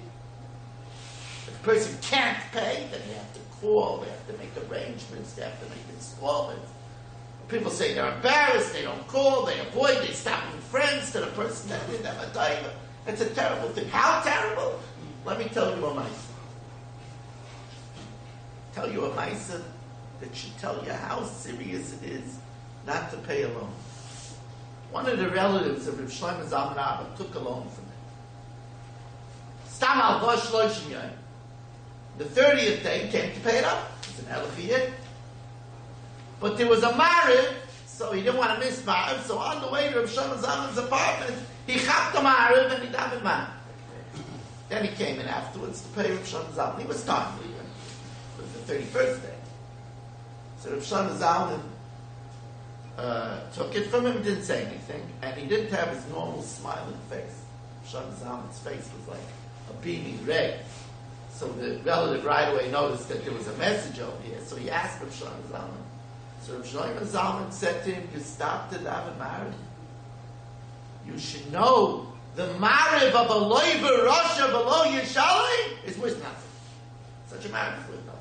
If a person can't pay, then they have to call, they have to make arrangements, they have to make installments. People say they're embarrassed, they don't call, they avoid, they stop being friends to the person that did them a time. It's a terrible thing. How terrible? Let me tell you a mice. Tell you a mice that should tell you how serious it is not to pay a loan. One of the relatives of Rav Shlomo Zalman Abba took a loan from him. Stam al Vosh Loishim Yom. The 30th day came to pay it up. It's an Elachiyah. But there was a Mariv, so he didn't want to miss Mariv, so on the way to Rav Shlomo Zalman's apartment, he chapped the Mariv and he davened Mariv. Then he came in afterwards to pay Rav Shlomo Zalman. He was timely. It was the 31st day. So Rav Shlomo Zalman took it from him, didn't say anything, and he didn't have his normal smiling face. Rav Shlomo Zalman's face was like a beaming ray. So the relative right away noticed that there was a message over here. So he asked Rav Shlomo Zalman. So Rav Shlomo Zalman said to him, you stopped to daven Mariv? You should know the Mariv of a loiver Rasha below Yishalei is worth nothing. Such a Mariv is worth nothing.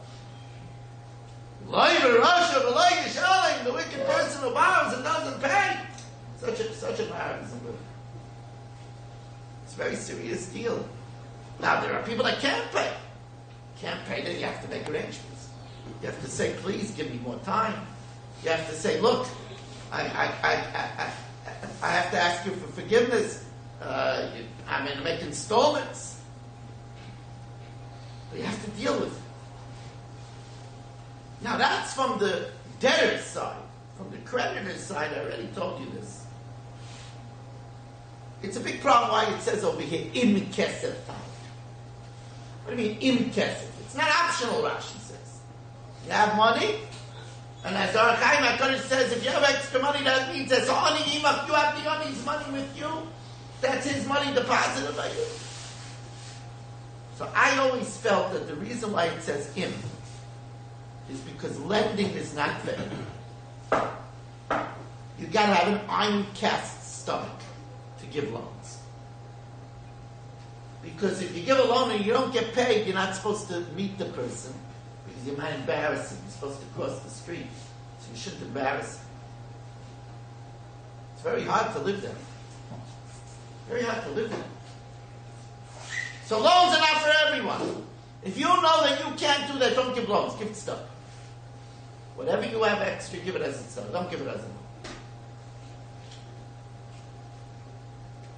Loiver Rasha below Yishalei, the wicked person who borrows and doesn't pay. Such a Mariv isn't worth. It's a very serious deal. Now there are people that can't pay. Can't pay, then you have to make arrangements. You have to say, please give me more time. You have to say, look, I have to ask you for forgiveness. I'm going to make installments. But you have to deal with it. Now that's from the debtor's side. From the creditor's side, I already told you this. It's a big problem why it says over here, im kesef time. What do you mean, im kesef? It's not optional, Rashi says. You have money, and as Ar Chaim HaKadosh says, if you have extra money, that means that's only imach, you have the oni's money with you, that's his money deposited by you. So I always felt that the reason why it says im is because lending is not fair. You gotta have an iron cast stomach to give loans. Because if you give a loan and you don't get paid, you're not supposed to meet the person because you might embarrass him. You're supposed to cross the street, so you shouldn't embarrass him. It's very hard to live there. Very hard to live there. So loans are not for everyone. If you know that you can't do that, don't give loans. Give it stuff. Whatever you have extra, give it as it's done. Don't give it as a loan.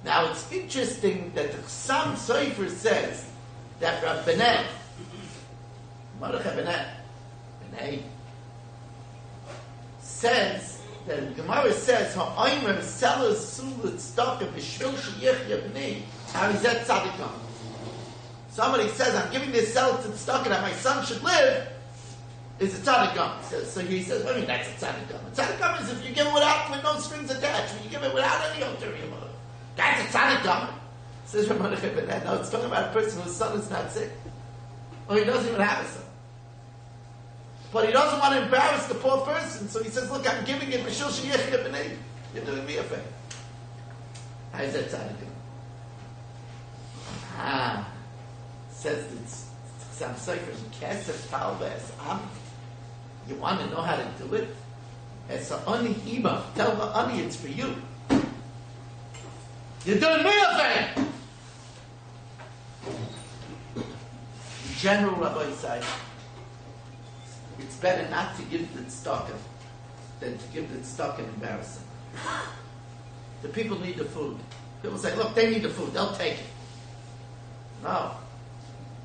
Now it's interesting that the Chassam Sofer says that Rabbenet, Mordechai Benet, says that the Gemara says Ha'omer sellers sulat staka b'shvil sheyichya b'nei harizet tzadikam. Somebody says, I'm giving this sell to tzedakah that my son should live, is a tzadikam. So he says, what do you mean that's a tzadikam? A tzadikam is if you give it with no strings attached, when you give it without any ulterior motive. That's a tzadikam. Says Ramon Chebenet. No, it's talking about a person whose son is not sick. Or he doesn't even have a son. But he doesn't want to embarrass the poor person, so he says, look, I'm giving it b'shul sheyichya b'nei. You're doing me a favor. How is that tzadikam? Says it's some suffering kesef talves am. You want to know how to do it? It's an ani ima. Tell the ani it's for you. You're doing me a favor. In general, Rabbi said, it's better not to give the tzedakah than to give the tzedakah and embarrass them. The people need the food. People say, look, they need the food. They'll take it. No.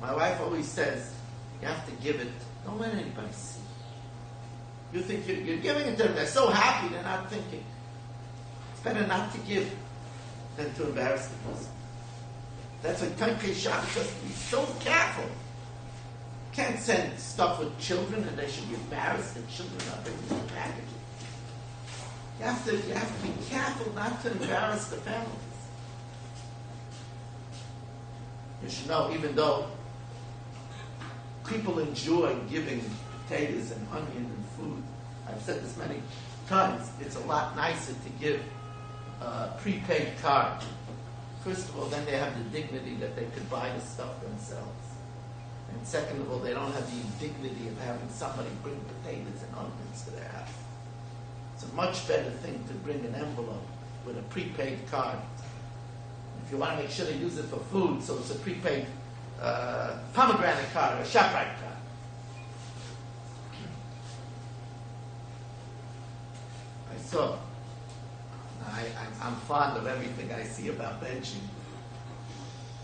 My wife always says, you have to give it. Don't let anybody see. You think you're giving it to them. They're so happy, they're not thinking. It's better not to give than to embarrass the person. That's why Tankei Shach has to be so careful. You can't send stuff with children and they should be embarrassed that children are bringing the packaging. You have to be careful not to embarrass the families. You should know, even though people enjoy giving potatoes and onion and food, I've said this many times, it's a lot nicer to give a prepaid card. First of all, then they have the dignity that they could buy the stuff themselves. And second of all, they don't have the indignity of having somebody bring potatoes and onions to their house. It's a much better thing to bring an envelope with a prepaid card. If you want to make sure they use it for food, so it's a prepaid pomegranate card or ShopRite card. I'm fond of everything I see about benching.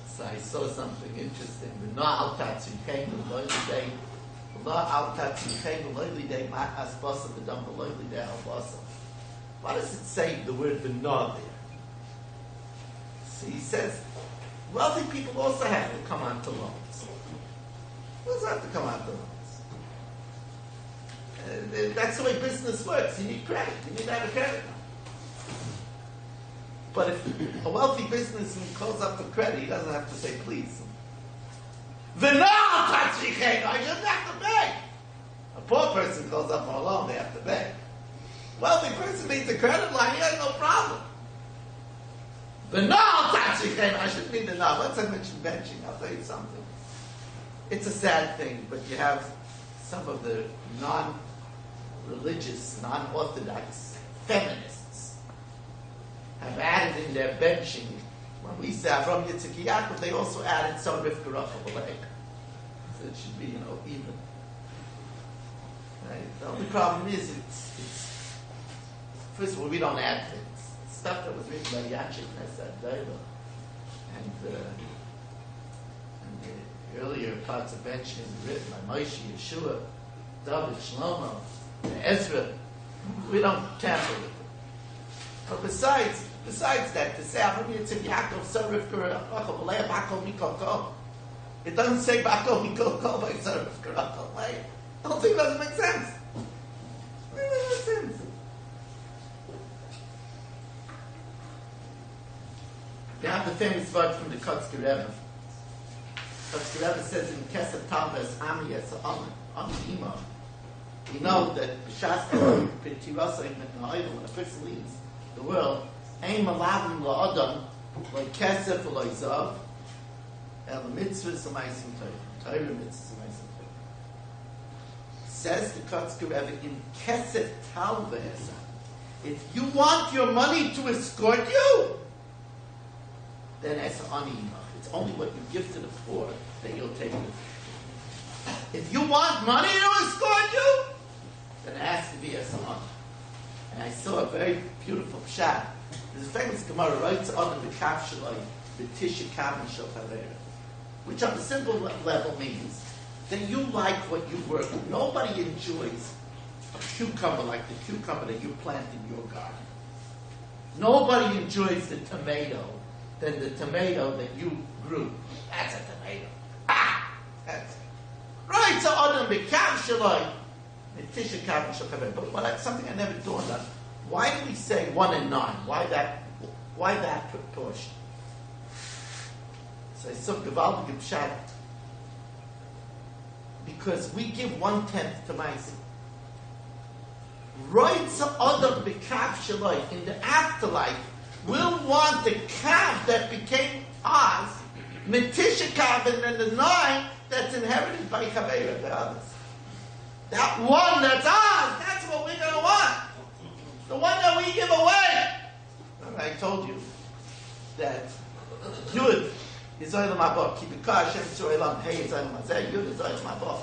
So I saw something interesting. The no al tatzikhen loyli day, no al tatzikhen loyli day ma asbasa the dump loyli day albasa. What does it say? The word the no there. See, he says wealthy people also have to come onto loans. Who does have to come onto loans? That's the way business works. You need credit. You need to have a credit. But if a wealthy businessman calls up for credit, he doesn't have to say please. I shouldn't have to beg. A poor person calls up for a loan, they have to beg. Wealthy person needs a credit line, he has no problem. I shouldn't need the no. Once I mention benching, I'll tell you something. It's a sad thing, but you have some of the non-religious, non-orthodox feminists have added in their benching. When we say Avram Yitzchak Yaakov, they also added some Rivka Rachel Balek. So it should be, even. Right? The only problem is, it's first of all, we don't add things. Stuff that was written by Yachik Nesad Daila and the earlier parts of benching written by Moshe, Yeshua, David, Shlomo, Ezra. We don't tamper with it. But besides that, to say Avram Yitzchak Yaakov Sarif Karachal Balei Bakol Mikol Kol, it doesn't say Bakol Mikol Kol by Sarif Karachal Balei. The whole thing doesn't make sense. It doesn't make sense. We have the famous word from the Kotzker Rebbe. Kotzker Rebbe says in Kesef Talves Ami Yesa Ami Ima. You know that the Shasta when a person leaves the world, Ein Malavim La'adam like Kesef or like Zav, and the mitzvahs of Maisim Torah mitzvahs of Maisim Torah. Says the Kotzker Rebbe in Kesef Talves, if you want your money to escort you, then Esa Ani Imach. It's only what you give to the poor that you'll take with you. If you want money to escort you, then it has to be Esa Ani. And I saw a very beautiful pshat. There's a famous Gemara, writes on the Kaf Shalai, the Tisha Kavan Shal Chavera, which on the simple level means that you like what you work with. Nobody enjoys a cucumber like the cucumber that you plant in your garden. Nobody enjoys the tomato than the tomato that you grew. That's a tomato. That's it. Right, so Adam B'Kav Shalai, Tisha Kavan Shal Chavera. But something I never dawned on. Why do we say 1 and 9? Why that proportion? So I saw Gavaldik Pshat. Because we give 1/10 to Maisim. Right, so Adam B'Kav Shalai, in the afterlife, we'll want the calf that became ours, Metisha Kavan, and the 9 that's inherited by Chaveira, the others. That one that's ours, that's what we're going to want. The one that we give away. Remember I told you that Yud is Olam Haba. Keep it Kar Hashem Tzur Elam. Hey, it's Olam Hazeh. Yud is Olam Haba.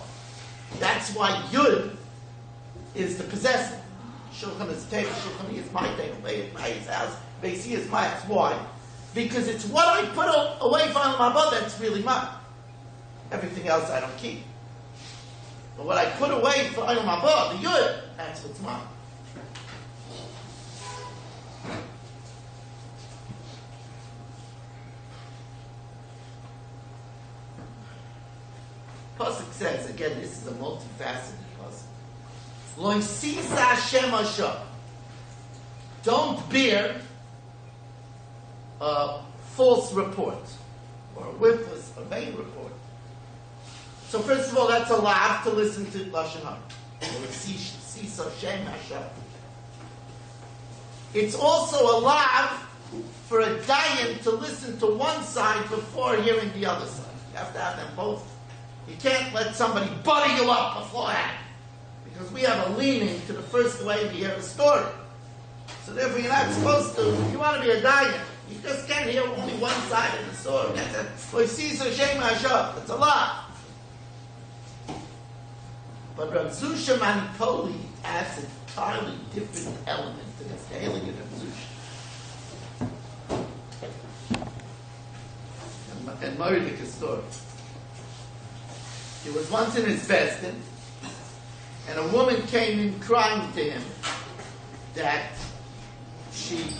That's why Yud is the possessor. Shulchan is table. Shulchan is my table. My house. Beisi is my house. Why? Because it's what I put away from Olam Haba that's really mine. Everything else I don't keep. But what I put away for Olam Haba, the Yud, that's what's mine. Pasuk says, again, this is a multifaceted pasuk. Lo yisisa Hashem Hashem. Don't bear a false report, or a worthless, a vain report. So first of all, that's a lav to listen to Lashon Hara. Lo yisisa Hashem Hashem. It's also a lav for a dayan to listen to one side before hearing the other side. You have to have them both. You can't let somebody butter you up beforehand. Because we have a leaning to the first way we hear a story. So therefore you're not supposed to, if you want to be a dayan, you just can't hear only one side of the story. That's a lot. But Rav Zusha Manipoli adds an entirely different element to this hailing of Rav Zusha. And Moridika's story. He was once in his Besdin, and a woman came in crying to him that she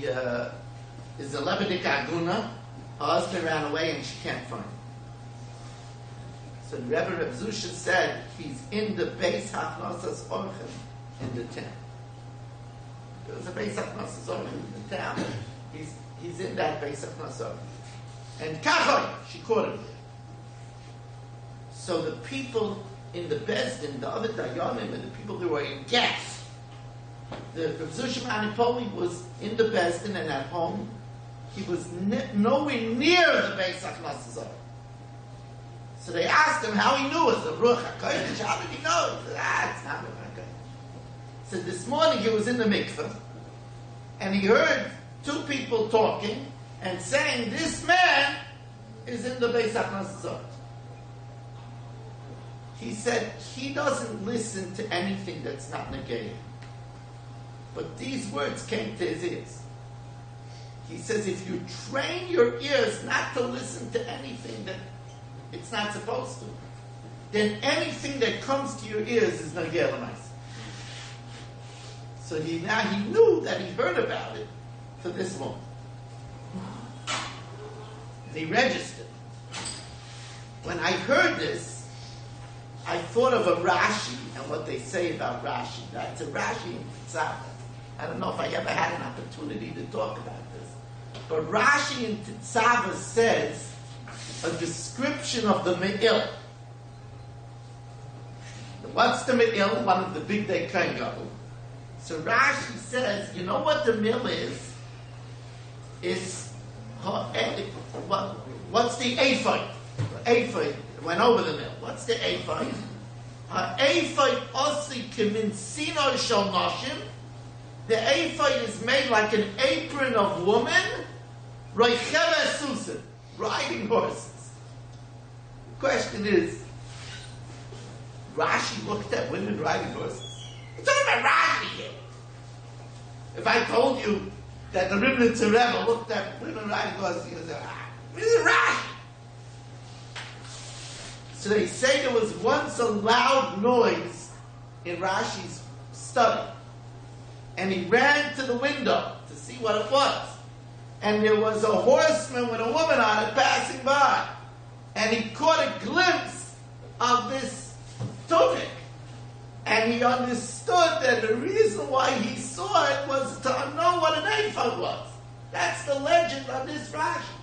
is a Lebedik Aguna. Her husband ran away and she can't find him. So the Rebbe Reb Zusha said he's in the Beis Hachnosas Orchem in the town. There was a Beis Hachnosas Orchem in the town. He's in that Beis Hachnosas Orchem. And Kachoy, she caught him there. So the people in the Besdin, the other Dayanim, and the people who were in gas, the Reb Zusha Manipoli was in the Besdin and at home. He was nowhere near the Beis Hachnosas Orchem. So they asked him how he knew it was a Ruach HaKodesh. How did he know? He said, it's not Ruach HaKodesh. So this morning he was in the mikveh, and he heard two people talking and saying, this man is in the Beis HaKnesses Zot. He said he doesn't listen to anything that's not negated. But these words came to his ears. He says if you train your ears not to listen to anything that it's not supposed to, then anything that comes to your ears is Nagel L'Maisa. So he knew that he heard about it for this moment. And he registered. When I heard this, I thought of a Rashi and what they say about Rashi. That's a Rashi in Tzava. I don't know if I ever had an opportunity to talk about this. But Rashi in Tzava says a description of the Me'il. What's the Me'il? One of the big day Kohen Gadol. So Rashi says, you know what the Me'il is? Is what's the Ephod? Ephod went over the Me'il. What's the Ephod? Ephod osi k'minsino shel noshim. The Ephod is made like an apron of woman, roicheve susin, riding horses. The question is, Rashi looked at women riding horses. It's talking about Rashi here. If I told you that the Ribnitzer Rebbe looked at women riding horses, you would say, this is Rashi. So they say there was once a loud noise in Rashi's study. And he ran to the window to see what it was. And there was a horseman with a woman on it passing by. And he caught a glimpse of this tunic. And he understood that the reason why he saw it was to know what an ephod was. That's the legend of this Rashi.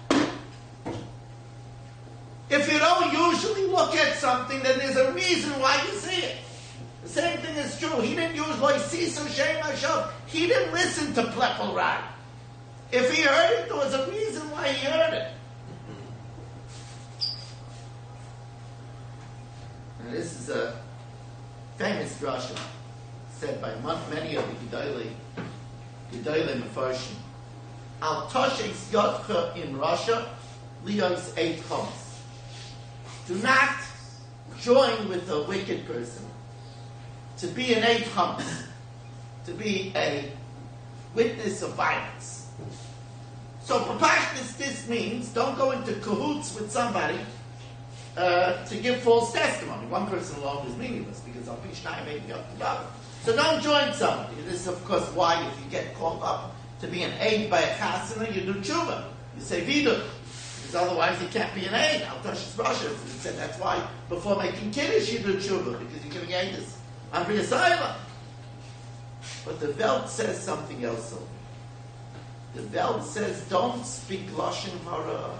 If you don't usually look at something, then there's a reason why you see it. The same thing is true. He didn't use Loisiso Shem Hashem. He didn't listen to Plepel Rai. If he heard it, there was a reason why he heard it. And this is a famous drasha said by many of the Gedolei Mefarshim. Al Toshes Yotcha in Russia, Leos 8 Choms. Do not join with a wicked person to be an 8 Choms, to be a witness of violence. So, Papashnis, this means don't go into cahoots with somebody to give false testimony. One person alone is meaningless because Al Pishnai may be up to God. So don't join somebody. This is, of course, why if you get called up to be an aid by a chasana, you do tshuva. You say vidu. Because otherwise you can't be an aid. Al Tosh's Russia said that's why before making kiddush you do tshuva, because you're giving aidus on Bria Sayla. But the Velt says something else over. The Velt says don't speak Lashon Hara.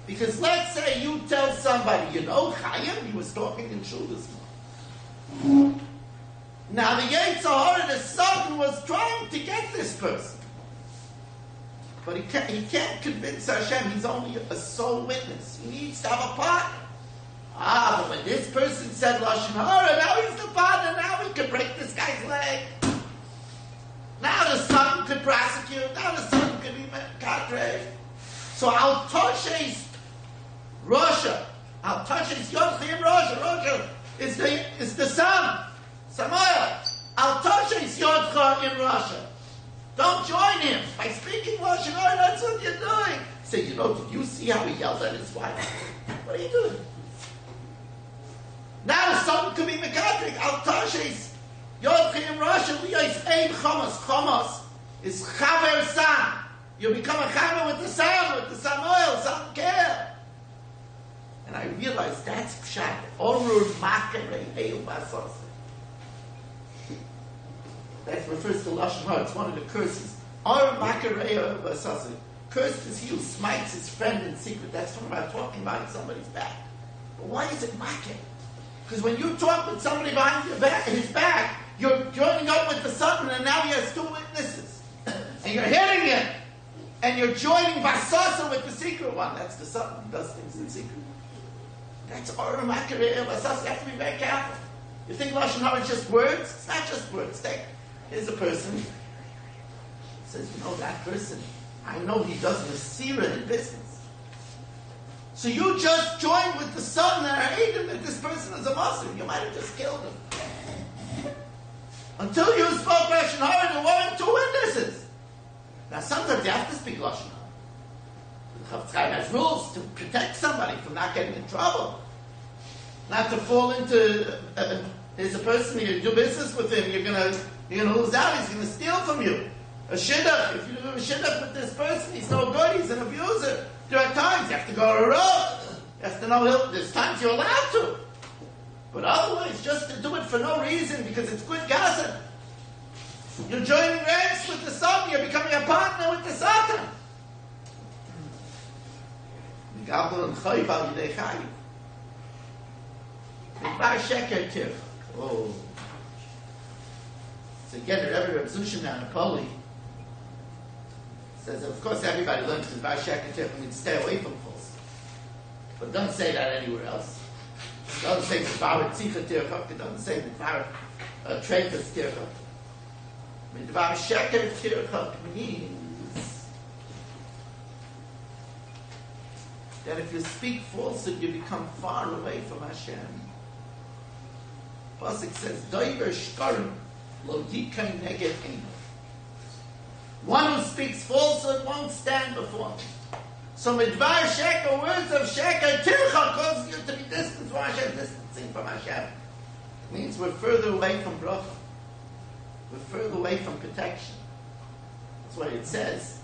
Because let's say you tell somebody, you know, Chaim, he was talking in Shul this morning. Now the Yetzer Hara, the Satan, was trying to get this person. But he can't convince Hashem, he's only a sole witness. He needs to have a partner. But when this person said Lashon Hara, now he's the partner, now he can break this guy's leg. prosecute. Now the son can be Katre. So Al Toshes Russia. Al Toshes Yodchim Russia. Russia is the son. Samuel. Al Toshes Yodcha in Russia. Don't join him by speaking Russian. Oh, that's what you're doing. Say, did you see how he yelled at his wife? What are you doing? Now the son could be Mekatrik. Al Toshes Yodchim Russia. Liyos Ein Chomos. Chomos is Chaver son. You become a Chaver with the Samuel, son care. And I realized that's Pshat. Orur Makere Heil Basas. That refers to Lashon Hara. It's one of the curses. Orur Makere Heil Basas. Cursed is he who smites his friend in secret. That's talking behind somebody's back. But why is it Makere? Because when you talk with somebody behind his back, you're joining up with the son, and now he has two witnesses. And you're hitting him. And you're joining Basasa with the secret one. That's the son who does things in secret. That's Orur Makere Basasa. You have to be very careful. You think Lashon Hara is just words? It's not just words. Here's a person. Says, that person, I know he does Masira in business. So you just joined with the son and I hate him that this person is a Muslim. You might have just killed him. Until you spoke Lashon Hara, there weren't two witnesses. Now sometimes you have to speak Lashon Hara. The Chafetz Chaim has rules to protect somebody from not getting in trouble. Not to fall into, there's a person, you do business with him, you're gonna lose out, he's gonna steal from you. A shidduch, if you do a shidduch with this person, he's no good, he's an abuser. There are times you have to go to a road. You have to know, there's times you're allowed to. But otherwise, just to do it for no reason, because it's good gossip. You're joining ranks with the son, you're becoming a partner with the Satan. Oh. So again, Rebbe Reb Zushin now, Napoli, says, of course, everybody learns that Var Sheker Tircha means stay away from false. But don't say that anywhere else. Don't say Var Tzicha Tircha. Don't say Var Treifas Tircha. Var Sheker Tircha means that if you speak falsehood, you become far away from Hashem. Pasuk says, Doiver Shkarim lo yikain neged ein. One who speaks falsehood won't stand before me. So midvar sheker, words of sheker, tircha, causes you to be distant from Hashem, distancing from Hashem. It means we're further away from bracha. We're further away from protection. That's why it says,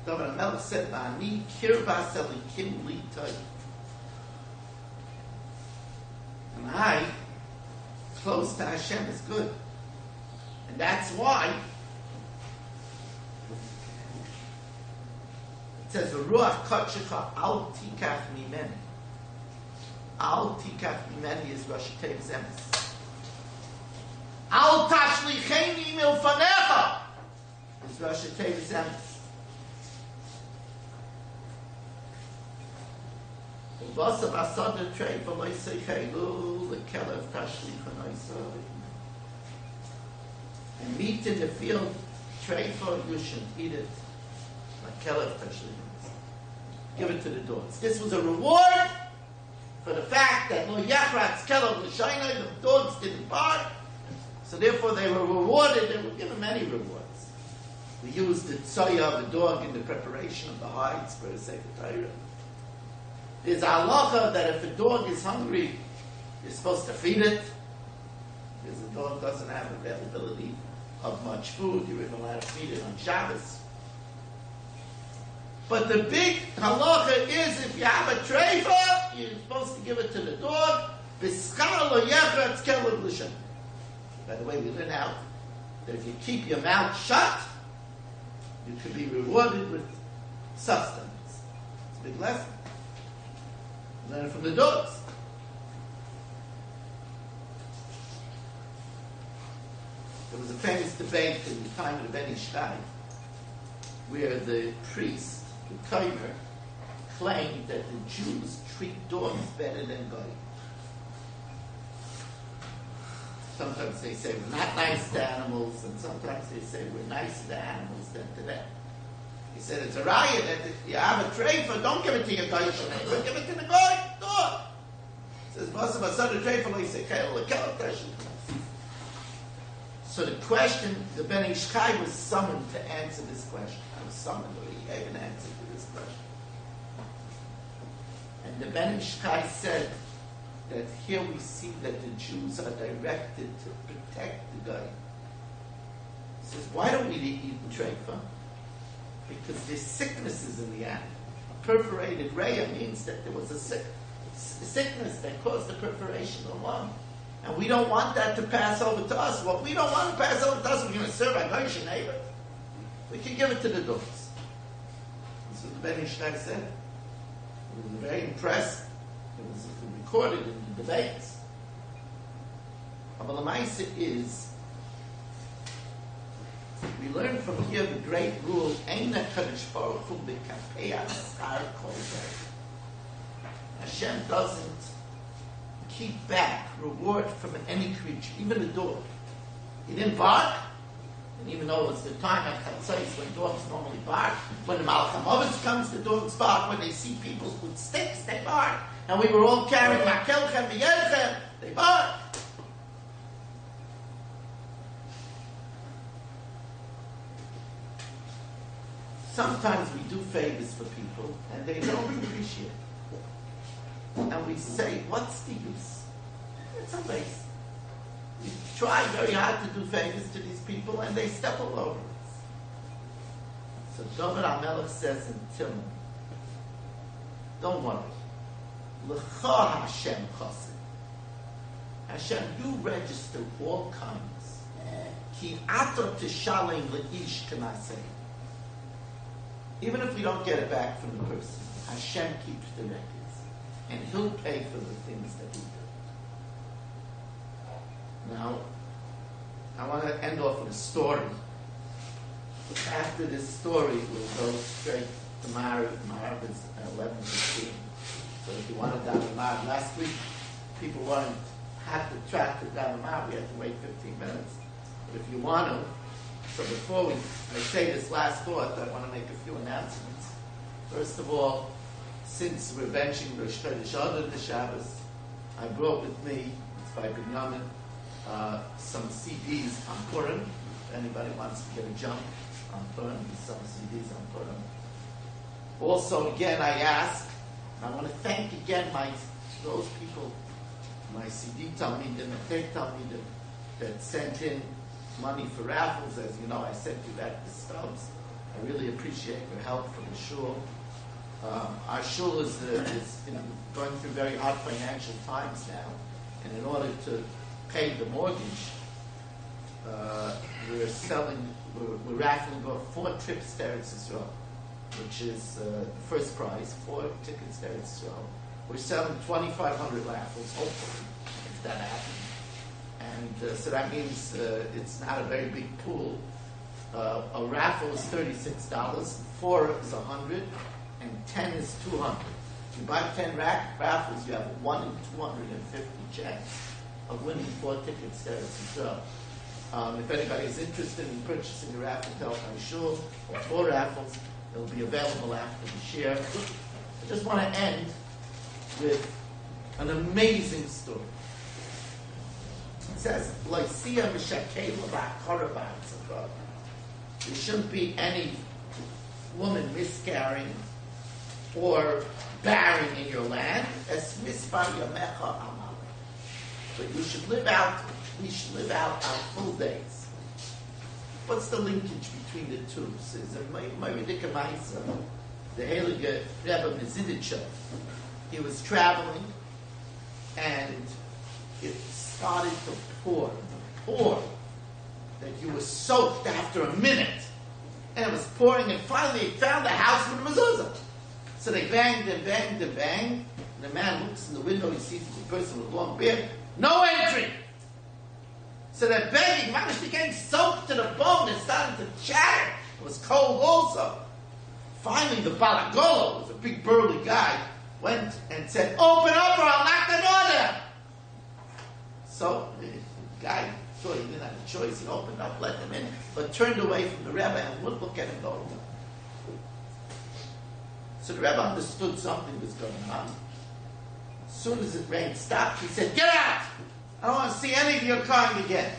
David HaMelech said, Ani kirbas elikim li toy. And I, close to Hashem, is good. And that's why it says, Ruach Kodshecha al tikach mimeni. Al tikach mimeni is Rosh Hashanah's emphasis. Al tashlicheni milfanecha is Rosh Hashanah's emphasis. Uvasav asada trei v'loy seichelu lekelev tashlichanoisai. And meat in the field, treifa, you should eat it. Like Kelev Tashlichanoisai. Give it to the dogs. This was a reward for the fact that Lo Yachratz Kelev L'Shaina, the dogs didn't bark. So therefore they were rewarded. They were given many rewards. We used the tzoya of the dog in the preparation of the hides for the Sefer Torah. There's a halacha that if a dog is hungry, you're supposed to feed it. Because the dog doesn't have availability of much food, you're even allowed to feed it on Shabbos. But the big halacha is if you have a treifa, you're supposed to give it to the dog. By the way, we learn out that if you keep your mouth shut, you can be rewarded with sustenance. It's a big lesson. Learn it from the dogs. There was a famous debate in the time of the Ben Ish Chai, where the priest, the Kaimer, claimed that the Jews treat dogs better than goyim. Sometimes they say we're not nice to animals, and sometimes they say we're nicer to animals than to them. He said it's a riot that if you have a treifa, don't give it to your goyish neighbor, give it to the goy. Do it. He says, "Most of us are the treifa, like say, so the question, the Ben Ish Chai was summoned to answer this question. I was summoned, or he gave an answer to this question. And the Ben Ish Chai said that here we see that the Jews are directed to protect the guy. He says, why don't we eat treifa? Because there's sicknesses in the animal. A perforated rhea means that there was a sickness that caused the perforation of the lung. And we don't want that to pass over to us. What we don't want to pass over to us, we're going to serve our Goyish neighbor. We can give it to the dogs. That's what the Ben Ish Chai said. He was very impressed. It was recorded in the debates. But the Maisa is, we learn from here the great rule, Eina Kadosh Baruch Hu b'kafei asar kol day. Hashem doesn't keep back reward from any creature, even a dog. He didn't bark, and even though it's the time at Chatzos when dogs normally bark, when the Malcham Avos comes, the dogs bark. When they see people with sticks, they bark. And we were all carrying Makelchem v'Yelchem, they bark. Sometimes we do favors for people, and they don't appreciate it. And we say, what's the use? It's a waste. We try very hard to do favors to these people, and they step all over us. So David HaMelech says in Tilman, don't worry. L'cha Hashem chassid. Hashem, you register all kindness. Ki ato tishalem le'ish k'maseh. Even if we don't get it back from the person, Hashem keeps the records. And He'll pay for the things that He did. Now, I want to end off with a story. After this story, we'll go straight to Marav. Marav is 11:15. So if you wanted to have a Marav, last week people had to track to down Marav. We had to wait 15 minutes. But if you want to, so before I say this last thought, I want to make a few announcements. First of all, since we're benching Rosh Chodesh Adar the Shabbos, I brought with me, it's by Binyamin, some CDs on Purim. If anybody wants to get a jump on Purim, there's some CDs on Purim. Also, again, I ask, and I want to thank again those people, my CD Talmidim and Tek Talmidim, that sent in money for raffles. As you know, I sent you back the stubs. I really appreciate your help from the shul. Our shul is going through very hard financial times now, and in order to pay the mortgage, we're raffling off 4 trips to Eretz Yisrael, which is the first prize, 4 tickets to Eretz Yisrael. We're selling 2,500 raffles, hopefully, if that happens. And so that means it's not a very big pool. A raffle is $36, 4 is $100, and 10 is $200. If you buy 10 raffles, you have a 1 in 250 chance of winning 4 tickets to Eretz Yisrael. If anybody is interested in purchasing a raffle, tell my shul, or 4 raffles, they'll be available after the share. I just want to end with an amazing story. It says, there shouldn't be any woman miscarrying or bearing in your land. But we should live out our full days. What's the linkage between the two? Says the Heilige Rebbe Meziditcher. He was traveling, and it started to pour that you were soaked after a minute, and it was pouring, and finally he found a house with a mezuzah. So they banged and banged and banged, and the man looks in the window, he sees the person with a long beard, no entry. So they're begging, Mamish became soaked to the bone, and started to chatter. It was cold also. Finally the Balagolo, was a big burly guy, went and said, open up or I'll knock the door down. So guy thought he didn't have a choice. He opened up, let them in, but turned away from the Rebbe and wouldn't look at him go. So the Rebbe understood something was going on. As soon as it rained stopped, he said, "Get out! I don't want to see any of you crying again."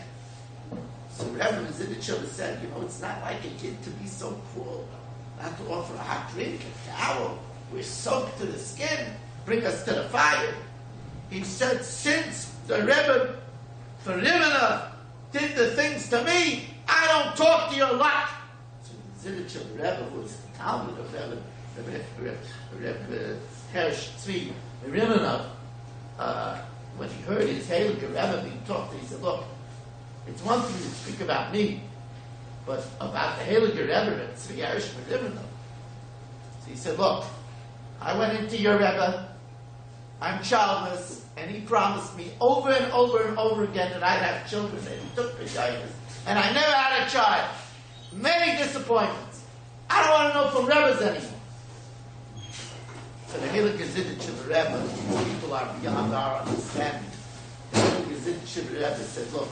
So Rebbe Mizidich said, it's not like a kid to be so cruel, not to offer a hot drink, a towel. We're soaked to the skin. Bring us to the fire. He said, since the Rebbe for Rimina did the things to me, I don't talk to your lot. So the Zidich of the Rebbe, who was the Talmud of Rebbe Hersh Tzvi Rimina, when he heard his Heilige Rebbe being talked to, he said, look, it's one thing to speak about me, but about the Heilige Rebbe, Tzvi Hersh Rimina. So he said, look, I went into your Rebbe, I'm childless, and he promised me over and over and over again that I'd have children, and he took vaginas, and I never had a child. Many disappointments. I don't want to know from Rebbes anymore. So the Heilige Zidich of the Rebbe, people are beyond our understanding. The Heilige Zidich of the Rebbe said, look,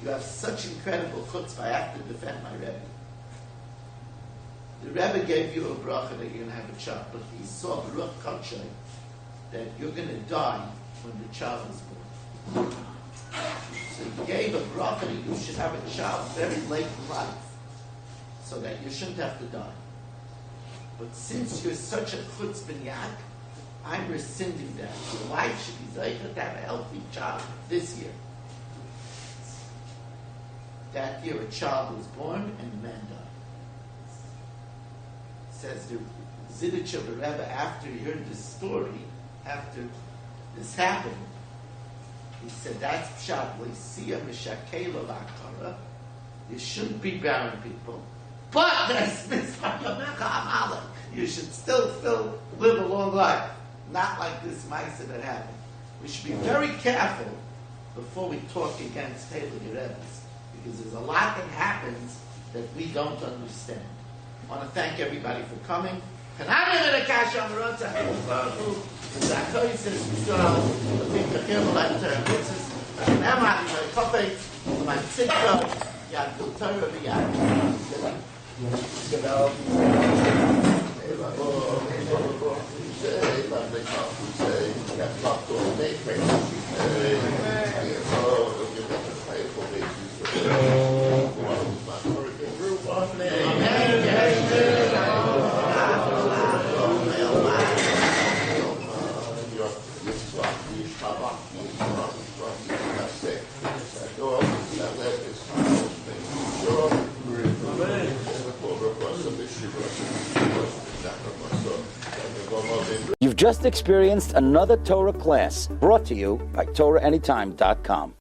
you have such incredible chutzpah, I have to defend my Rebbe. The Rebbe gave you a bracha that you're going to have a child, but he saw Baruch Kodshay that you're going to die when the child is born. So he gave a bracha that you should have a child very late in life, so that you shouldn't have to die. But since you're such a chutzpah yak, I'm rescinding that. Your wife should be zeicher to have a healthy child this year. That year a child was born and the man died. Says the Zidich of the Rebbe, after he heard this story, after this happened, he said, that's pshat le'siyah mishakela v'akara. You shouldn't be barren people. But there's mitzvah yamecha amalek. You should still live a long life. Not like this ma'aseh that happened. We should be very careful before we talk against Heilige Rebbes, because there's a lot that happens that we don't understand. I want to thank everybody for coming. And I'm in the cash on the road. The Zakoy says, I think the Kirble and Teremitzis, and Emma, my coffee, my Tzidko, Yadul Torah, You've just experienced another Torah class brought to you by TorahAnytime.com.